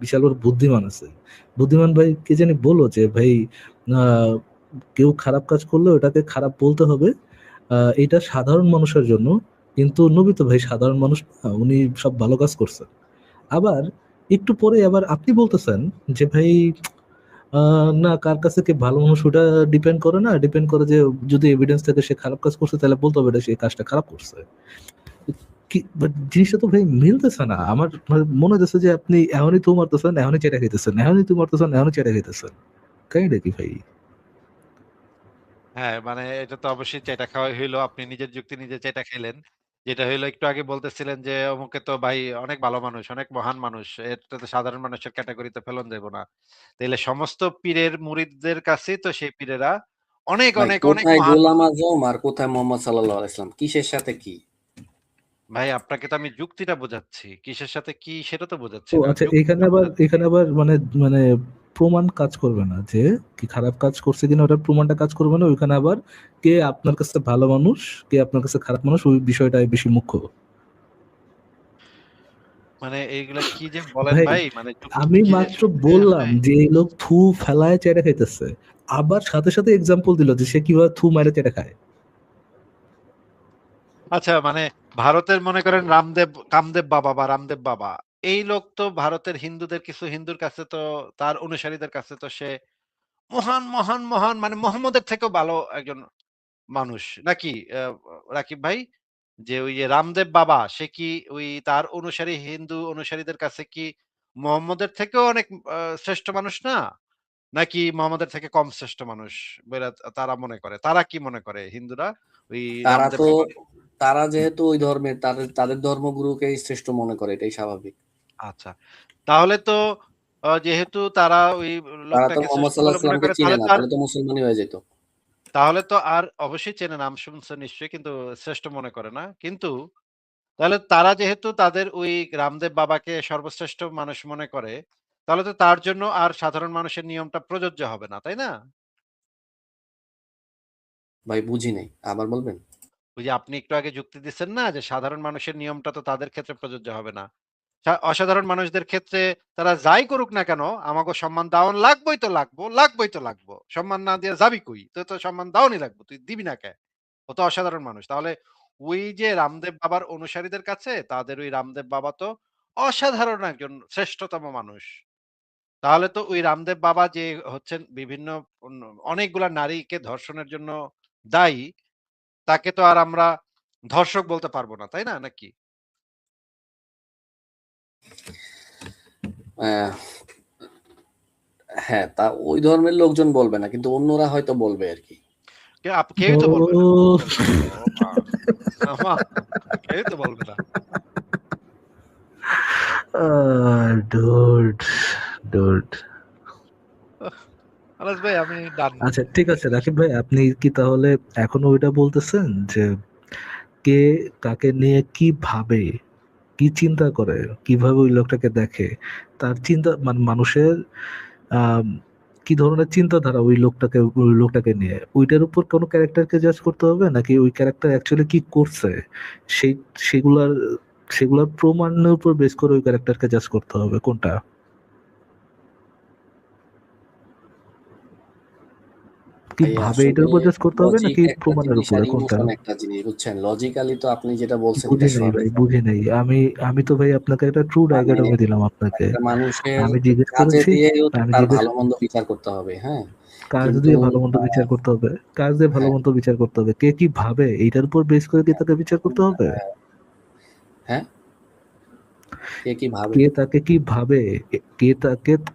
বিশাল বড় বুদ্ধিমান আছে, বুদ্ধিমান ভাই কে জানি বললো যে ভাই আহ, কেউ খারাপ কাজ করলে ওটাকে খারাপ বলতে হবে, এটা সাধারণ মানুষের জন্য, কিন্তু নবী তো ভাই সাধারণ মানুষ না, উনি সব ভালো কাজ করছেন। আবার একটু পরে আবার আপনি বলতেছেন যে ভাই না কার কাছে কে ভালো মানুষ ওটা ডিপেন্ড করে না, ডিপেন্ড করে যে যদি এভিডেন্স থাকে সে খারাপ কাজ করছে তাহলে বলতে হবে এটা সে কাজটা খারাপ করছে। কি বাট জিনিসটা তো ভাই মিলতেছে না আমার, মানে মনে হচ্ছে যে আপনি এখনই তো মারতেছেন এখনই চেটা খাইতেছেন, এখনই তো মারতেছেন এখনই চেটা খাইতেছেন, কাহিনীটা কি ভাই? হ্যাঁ, মানে এটা তো অবশ্যই চেটা খাওয়াই হইলো। আপনি নিজের যুক্তি নিজে চেটা খাইলেন। যেটা হইলো, একটু আগে বলতেছিলেন যে অমুকে তো ভাই অনেক ভালো মানুষ, অনেক মহান মানুষ। এটা তো সাধারণ মানুষের ক্যাটেগরিতে ফেলন যাইব না। তাইলে সমস্ত পীরের মুরিদদের কাছেই তো সেই পীরেরা অনেক ভাই অনেক অনেক কোথায় মহান গোলাম আজম আর কোথায় মোহাম্মদ সাল্লাল্লাহু আলাইহি সাল্লাম, কিসের সাথে কি? ভাই, আপনাকে তো আমি যুক্তিটা বোঝাচ্ছি। কিসের সাথে কি সেটা তো বোঝাচ্ছি ও না। আচ্ছা, যুক্তিটা বোঝাচ্ছি। এখানে আবার মানে মানে প্রমাণ কাজ করবে না যে কি খারাপ কাজ করছে কিনা, ওটার প্রমাণটা কাজ করবে না ওইখানে। আবার কে আপনার কাছে ভালো মানুষ, কে আপনার কাছে খারাপ মানুষ, ওই বিষয়টাই বেশি মুখ্য। মানে এইগুলা কি যে বলেন ভাই ভাই, মানে যুক্তি আমি কি যে মাত্র শুনতে বললাম হয়। যে এই লোক থু ফেলায় চেটে খাইতেছে, আবার সাথে সাথে এক্সাম্পল দিল যে সে কিভাবে থু মারে চেটে খায়। আচ্ছা, মানে ভারতের মনে করেন কামদেব বাবা বা রামদেব বাবা, এই লোক তো ভারতের কিছু হিন্দুর কাছে তো, তার অনুসারীদের কাছে তো সে মহান, মহান, মহান, মানে মোহাম্মদের থেকেও ভালো একজন মানুষ। নাকি রাকিব ভাই? যে ওই যে রামদেব বাবা, সে কি ওই তার হিন্দু অনুসারীদের কাছে কি মোহাম্মদের থেকেও অনেক শ্রেষ্ঠ মানুষ না? নাকি মোহাম্মদের থেকে কম শ্রেষ্ঠ মানুষ বইলা তারা মনে করে? তারা কি মনে করে হিন্দুরা? ওই তারা রামদেব তো বাবা? তারা যেহেতু ওই ধর্মের, তাদের তাদের ধর্মগুরুকেই শ্রেষ্ঠ মনে করে, এটাই স্বাভাবিক। আচ্ছা। তাহলে তো যেহেতু তারা ওই তারা তো লোকটাকে মোহাম্মদ শ্রেষ্ঠ সাল্লাল্লাহু বলে আলাইহি মনে সাল্লামকে করে, চিনে না, তাহলে তো মুসলমানই হয়ে যেত। তাহলে তো আর অবশ্যই চেনে, নাম শুনছে নিশ্চয়ই, কিন্তু শ্রেষ্ঠ মনে করে না। কিন্তু তাহলে তারা যেহেতু তাদের ওই রামদেব বাবাকে সর্বশ্রেষ্ঠ মানুষ মনে করে, তাহলে তো তার জন্য আর সাধারণ মানুষের নিয়মটা প্রযোজ্য হবে না, তাই না? ভাই বুঝি নাই, আবার বলবেন? ওই যে আপনি একটু আগে যুক্তি দিচ্ছেন না যে সাধারণ মানুষের নিয়মটা তো তাদের ক্ষেত্রে প্রযোজ্য হবে না। অসাধারণ মানুষদের ক্ষেত্রে তারা যাই করুক না কেন, আমাকে সম্মান দাওন লাগবই তো লাগবো, লাগবই তো লাগবো। সম্মান না দিয়ে যাবি কই? তোর তো সম্মান দাওনই লাগবো। তুই দিবি না কে? ও তো অসাধারণ মানুষ। তাহলে ওই যে রামদেব বাবার অনুসারীদের কাছে তাদের ওই রামদেব বাবা তো অসাধারণ একজন শ্রেষ্ঠতম মানুষ। তাহলে তো ওই রামদেব বাবা যে হচ্ছেন বিভিন্ন অন্য অনেকগুলা নারীকে ধর্ষণের জন্য দায়ী, তাকে তো আর আমরা ধর্ষক বলতে পারব না, তাই না? নাকি? আহ, হ্যাঁ, তা ওই ধর্মের লোকজন বলবে না, কিন্তু অন্যরা হয়তো বলবে আর কি। কেউই তো বলবে না। ও ও মা! আমা কেউই তো বলবে না। Dude dude. আনাস ভাই, আমি ডান। আচ্ছা ঠিক আছে রাকিব ভাই, আপনি কি তাহলে এখনো ওইটা বলতেছেন যে কে কাকে নিয়ে কি ভাবে, কি চিন্তা করে, কিভাবে ওই লোকটাকে দেখে, তার চিন্তা মানে মানুষের আম, কি ধরনের চিন্তাধারা ওই লোকটাকে নিয়ে, ওইটার উপর কোনো ক্যারেক্টারকে জাজ করতে হবে, নাকি ওই ক্যারেক্টার অ্যাকচুয়ালি কি করছে সেই সেগুলার সেগুলার প্রমাণের উপর বেস করে ওই ক্যারেক্টারকে জাজ করতে হবে, কোনটা? কি ভাই ভাবে এটার আসলে উপর জাজ করতে হবে লজিক নাকি একটা প্রমাণের জিনিস আর উপরে, কোনটা? ইমোশন একটা জিনিস, বুঝছেন? লজিক্যালি তো আপনি যেটা বলছেন বুঝি এটা নাই ভাই, সঠিক। বুঝি নাই। আমি তো ভাই আপনাকে একটা ট্রু মানে ডায়গোটমি দিলাম আপনাকে। একটা মানুষের আমি জিজ্ঞেস কাজে করেছি, দিয়েও তো আমি তার জিজ্ঞেস ভালো মন্দ বিচার করতে হবে, হ্যাঁ? কাজ কিন্তু দিয়ে ভালো মন্দ বিচার করতে হবে, কাজ দিয়ে ভালো হ্যাঁ, মন্দ বিচার করতে হবে, কে কি ভাবে এইটার উপর বেস করে কি তাকে বিচার করতে হবে? হ্যাঁ, কে কি ভাবে? কে তাকে কি ভাবে,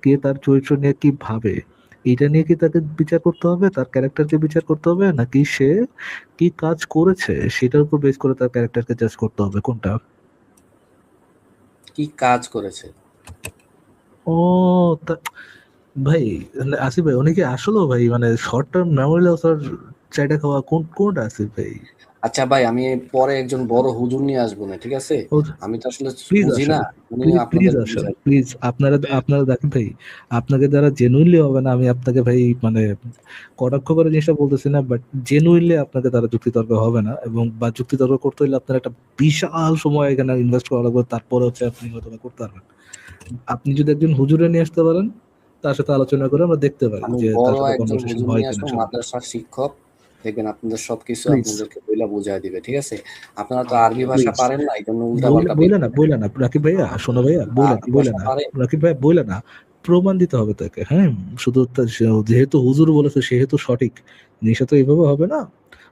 কে তার চরিত্র নিয়ে কি ভাবে, এটা নিয়ে কি তাকে বিচার করতে হবে, তার ক্যারেক্টারকে বিচার করতে হবে, নাকি সে কি কাজ করেছে সেটার উপর বেস করে তার ক্যারেক্টারকে জাজ করতে হবে, কোনটা? কি কাজ করেছে? ও তা ভাই, আসিফ ভাই উনি কি আসলেও ভাই মানে শর্ট টার্ম মেমোরি লস আর চাইটা খাওয়া কোনটা আসিফ ভাই? আচ্ছা ভাই, আমি পরে একজন বড় হুজুর নিয়ে আসবো না, ঠিক আছে? ও আমি তো আসলে প্লিজ বুঝি না, আসেন, উনি প্লিজ আপনাদেরকে আসেন, বুঝাই। প্লিজ। আপনারা দেখেন ভাই, আপনাকে দ্বারা জেনুইনলি হবে না, আমি আপনাকে ভাই মানে কটাক্ষ করে জিনিসটা বলতেছি না, বাট জেনুইনলি আপনাকে দ্বারা যুক্তিতর্ক হবে না, এবং বা যুক্তিতর্ক করতে হলে আপনার একটা বিশাল সময় এখানে ইনভেস্ট করা লাগবে, তারপরে হচ্ছে আপনি হয়তো বা করতে পারবেন। আপনি যদি একজন হুজুরে নিয়ে আসতে পারেন, তার সাথে আলোচনা করে আমরা দেখতে পারি আমি যে তার বড় সাথে একজন কনভারসেশন হুজুর হয় নিয়ে কিনা আসবো, সম্ভব। মাদ্রাসার শিক্ষক। দেখবেন আপনাদের সবকিছু প্লিজ আপনাদেরকে বইলা বুঝাই দিবে, ঠিক আছে? আপনারা তো আরবি ভাষা প্লিজ, পারেন না, এই জন্য উল্টাপাল্টা বইলে না রাকিব ভাইয়া, শোনো ভাইয়া, আরবি বইলে ভাষা না পারে। রাকিব ভাইয়া, বইলে না। প্রমাণ দিতে হবে তাকে, হ্যাঁ। শুধু যেহেতু হুজুর বলেছে সেহেতু সঠিক, জিনিসটা তো এইভাবে হবে না।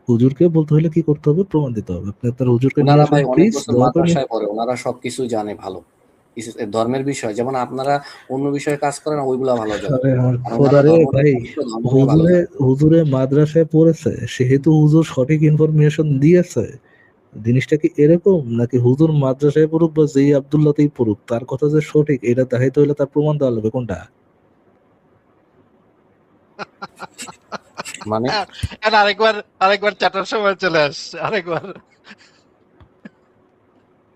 হুজুরকে বলতে হলে কি করতে হবে, প্রমাণ দিতে হবে। আপনি আপনার হুজুরকে নিয়ে ওনারা আসেন ভাই অনেক প্লিজ, বছর দয়া করে। মাদ্রাসায় পড়ে, ওনারা সবকিছু জানে ভালো। ধর্মের বিষয় যেমন আপনারা অন্য বিষয়ে কাজ করেন, ওইগুলা ভালো জানে। আরে আমার আর খোদা ওনারা রে ধর্ম নিয়ে ভাই, কাজ করে, ধর্ম নিয়ে ভালো জানে। হুজুরে মাদ্রাসায় পড়েছে সেহেতু হুজুর সঠিক ইনফরমেশন দিয়েছে, জিনিসটা কি এরকম? নাকি হুজুর মাদ্রাসায় পড়ুক বা যেই আব্দুল্লাতেই পড়ুক, তার কথা যে সঠিক এটা দেখাইতে হলে তার প্রমাণ দেওয়া লাগবে, কোনটা? মানে আর আরেকবার চাটার সময় চলে আসছে আরেকবার।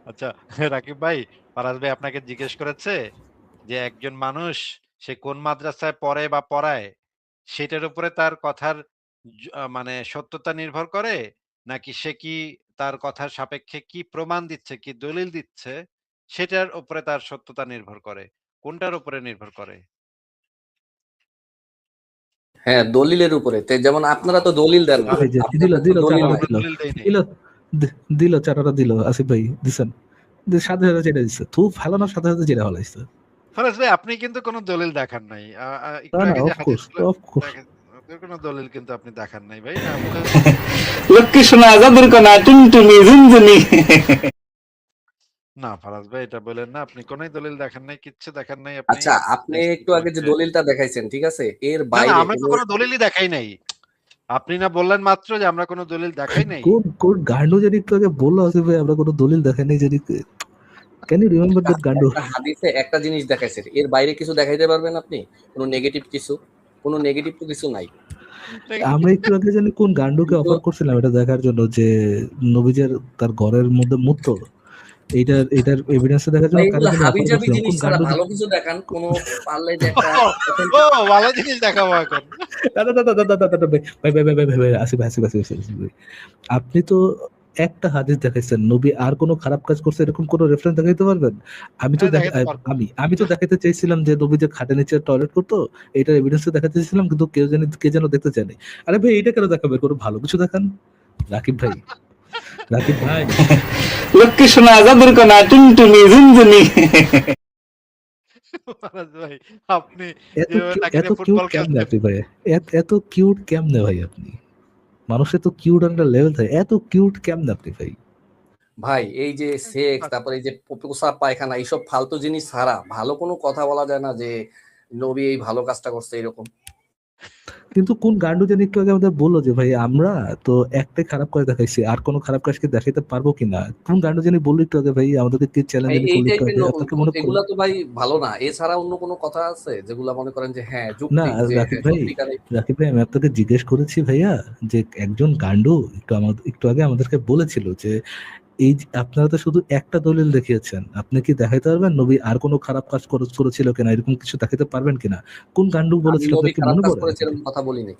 আচ্ছা রাকিব ভাই, ফারাজ ভাই আপনাকে জিজ্ঞেস করেছে যে একজন মানুষ সে কোন মাদ্রাসায় পড়ে বা পড়ায় সেটার উপরে তার কথার মানে সত্যতা নির্ভর করে, নাকি সে কি তার কথার সাপেক্ষে কি প্রমাণ দিচ্ছে, কি দলিল দিচ্ছে সেটার উপরে তার সত্যতা নির্ভর করে, কোনটার উপরে নির্ভর করে? হ্যাঁ, দলিলের উপরে। যেমন আপনারা তো দলিল দেন না, এই যে দিল আপনাদের তো দিল দলিল চাটাটা নাই। আমরা দিল দলিল দেই নাই। দিল দিল চাটাটা দিল আসিফ ভাই দিছেন, সাথে সাথে যেটা দিচ্ছে থু ফেলানোর সাথে সাথে যেটা হলাইছে। ফারাজ ভাই আপনি কিন্তু কোনো দলিল দেখান নাই। না একটু না আগে যে অফকোর্স হাদিসগুলো অফকোর্স দেখেন, ওদের কোনো দলিল কিন্তু আপনি দেখান নাই ভাই। মুখে লক্ষ্মী সোনা আজাদের কনা টুনটুনি ঝুনঝুনি। না ফারাজ ভাই এটা বলেন না। আপনি কোনোই দলিল দেখান নাই, কিচ্ছু দেখান নাই আপনি। আচ্ছা, আপনি একটু আগে যে দলিলটা দেখাইছেন, ঠিক আছে? এর না, বাইরে আমরা তো কোনো দলিলই দেখাই নাই। আপনি না বললেন মাত্র যে আমরা কোনো দলিল দেখাই নাই। কোন কোন গান্ডু জানি একটু আগে বললো আসিফ ভাই আমরা কোনো দলিল দেখাই নাই জানি, ক্যান ইউ রিমেম্বার দ্যাট গান্ডু? একটা হাদিসে একটা জিনিস দেখাইছে, এর বাইরে কিছু দেখাইতে পারবেন আপনি? কোনো নেগেটিভ কিছু? কোনো নেগেটিভ তো কিছু নাই। আমরা একটু আগে জানি কোন গান্ডুকে অফার করছিলাম এটা দেখার জন্য যে নবীজের তার ঘরের মধ্যে মূত্র, এটার এভিডেন্স দেখার জন্য কারো এগুলো জন্য হাবি অফার জাবি করছিলাম। জিনিস কোন ছাড়া গান্ডু? ভালো কিছু দেখান, কোনো পারলে যে একটা ও ভালো জিনিস দেখাবো এখন। ভাই ভাই ভাই ভাই ভাই ভাই আসিফ ভাই, আসিফ ভাই, আসিফ ভাই, আপনি তো একটা হাদিস দেখাইছেন নবী আর কোনো খারাপ কাজ করছে এরকম কোনো রেফারেন্স দেখাইতে পারবেন? আমি তো হ্যাঁ, দেখাতে পারবো। আমি তো দেখাতে চাইছিলাম যে নবী যে খাটের নিচে টয়লেট করতো এটার এভিডেন্স দেখাতে চাইছিলাম, কিন্তু কে যেন দেখতে চায়নি। আরে ভাই এটা কেন দেখাবে, কোনো ভালো কিছু দেখান রাকিব ভাই, রাকিব ভাই। লক্ষ্মী সোনা আজাদের কনা টুনটুনি ঝুনঝুনি। ফারাজ ভাই আপনি এত যেভাবে তাকে এত নিয়ে কিউট ফুটবল কেমনে খেলছেন, আপনি ভাই, এত কিউট কেমনে ভাই আপনি? মানুষের তো কিউট একটা লেভেল থাকে, এত কিউট কেমনে আপনি ভাই? ভাই এই যে সেক্স, তারপরে এই যে প্রসাব পায়খানা, এইসব ফালতু জিনিস ছাড়া ভালো কোনো কথা বলা যায় না যে নবী এই ভালো কাজটা করছে এরকম? কিন্তু কোন গান্ডু জানি একটু আগে আমাদের বললো যে ভাই আমরা তো একটাই খারাপ করে দেখাইছি, আর কোনো খারাপ কাজ কি দেখাইতে পারবো কিনা? কোন গান্ডু জানি বললো একটু আগে ভাই আমাদেরকে, কি চ্যালেঞ্জ এই জানি এই করলো একটু টাইপের আগে, আপনাকে মনে করুন? এগুলা তো ভাই ভালো না। এছাড়া অন্য কোনো কথা আছে যেগুলা মনে করেন যে হ্যাঁ না যুক্তি, যে রাকিব হ্যাঁ ভাই, সত্যিকারে? রাকিব ভাই আমি আপনাকে জিজ্ঞেস করেছি ভাইয়া যে একজন গান্ডু একটু আগে আমাদেরকে বলেছিল যে এই যে আপনারা তো শুধু একটা দলিল দেখিয়েছেন, আপনি কি দেখাইতে পারবেন নবী আর কোনো খারাপ কাজ করেছিল কিনা, এরকম কিছু দেখাতে পারবেন কিনা? কোন গান্ডু আমি বলেছিল নবী আপনার কি খারাপ মনে কাজ পড়ে? করেছে এরকম কথা বলিনি।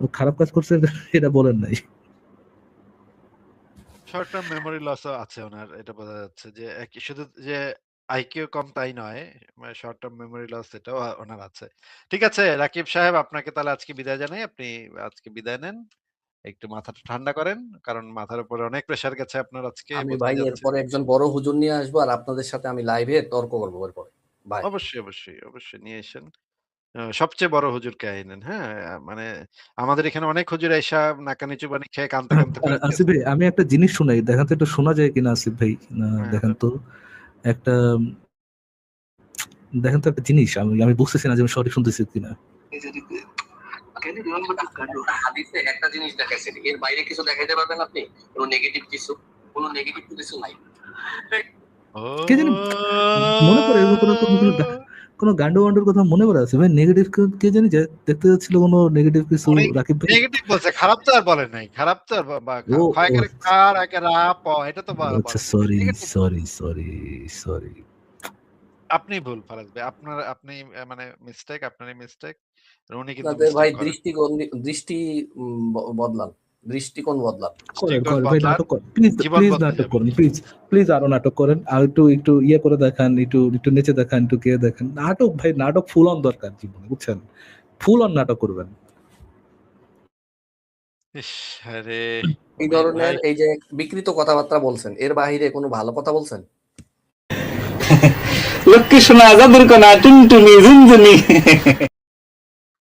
ও খারাপ কাজ করছে এটা বলেন নাই? শর্ট টার্ম মেমোরি লস আছে ওনার, এটা বোঝা যাচ্ছে যে শুধু যে আইকিউ কম তাই নয়, মানে শর্ট টার্ম মেমোরি লস এটাও ওনার আছে। ঠিক আছে রাকিব সাহেব, আপনাকে তাহলে আজকে বিদায় জানাই। আপনি আজকে বিদায় নেন, একটু মাথাটা ঠান্ডা করেন, কারণ মাথার উপরে অনেক প্রেশার গেছে আপনার আজকে, আমি বোঝাই ভাই যাচ্ছে। এরপরে একজন বড় হুজুর নিয়ে আসবো আর আপনাদের সাথে আমি লাইভে তর্ক করবো এরপরে। ভাই অবশ্যই অবশ্যই অবশ্যই নিয়ে এসেন। সবচেয়ে বড় হুজুরকে আইনেন, হ্যাঁ? মানে আমাদের এখানে অনেক হুজুর আইসা নাকানি চুবানি খেয়ে কানতে কানতে ফেরত আসিফ গেছে। ভাই আমি একটা জিনিস শোনাই, দেখেন তো একটু শোনা যায় কিনা আসিফ ভাই? হ্যাঁ, দেখেন তো একটা, দেখেন তো একটা জিনিস, আমি আমি বুঝতেছি না যে আমি সঠিক শুনতেছি কিনা। একটা হাদিসে একটা জিনিস দেখাইছে, এর বাইরে কিছু দেখাইতে পারবেন আপনি? কোনো নেগেটিভ কিছু? কোনো নেগেটিভ তো কিছু নাই। কে জানি মনে পড়ে এরকম কোনো গান্ডু ওয়ান্ডুর কথা মনে পড়ে আছে ভাই? নেগেটিভ কে জানি যে দেখতে যাচ্ছিল কোনো নেগেটিভ কিছু অনেক রাকিব ভাই? নেগেটিভ বলছে, খারাপ তো আর বলে নাই। খারাপ তো আর ও ক্ষয় ও করে কার একে রা প এটা তো আচ্ছা, বলে নাই। Sorry negative sorry sorry sorry. আপনি ভুল ফারাজ ভাই। আপনি মানে মিস্টেক, আপনারই মিস্টেক। উনি কিন্তু আপনাদের ভাই মিস্টেক করেন। দৃষ্টি বদলান, দৃষ্টিকোণ বদলান। করেন দৃষ্টিকোণ করেন ভাই, বদলান, নাটক করেন প্লিজ, জীবন প্লিজ বদলে নাটক যাবে। করেন প্লিজ, প্লিজ আরো নাটক করেন, আর একটু একটু ইয়ে করে দেখান, একটু একটু নেচে দেখান, একটু কে দেখান। নাটক ভাই, নাটক ফুল অন দরকার জীবনে, বুঝছেন? ফুল অন নাটক করবেন। ইস! আরে এই অমিত ধরনের ভাই এই যে বিকৃত কথাবার্তা বলছেন, এর বাইরে কোনো ভালো কথা বলছেন? লক্ষ্মী সোনা আজাদের কনা টুনটুনি ঝুনঝুনি।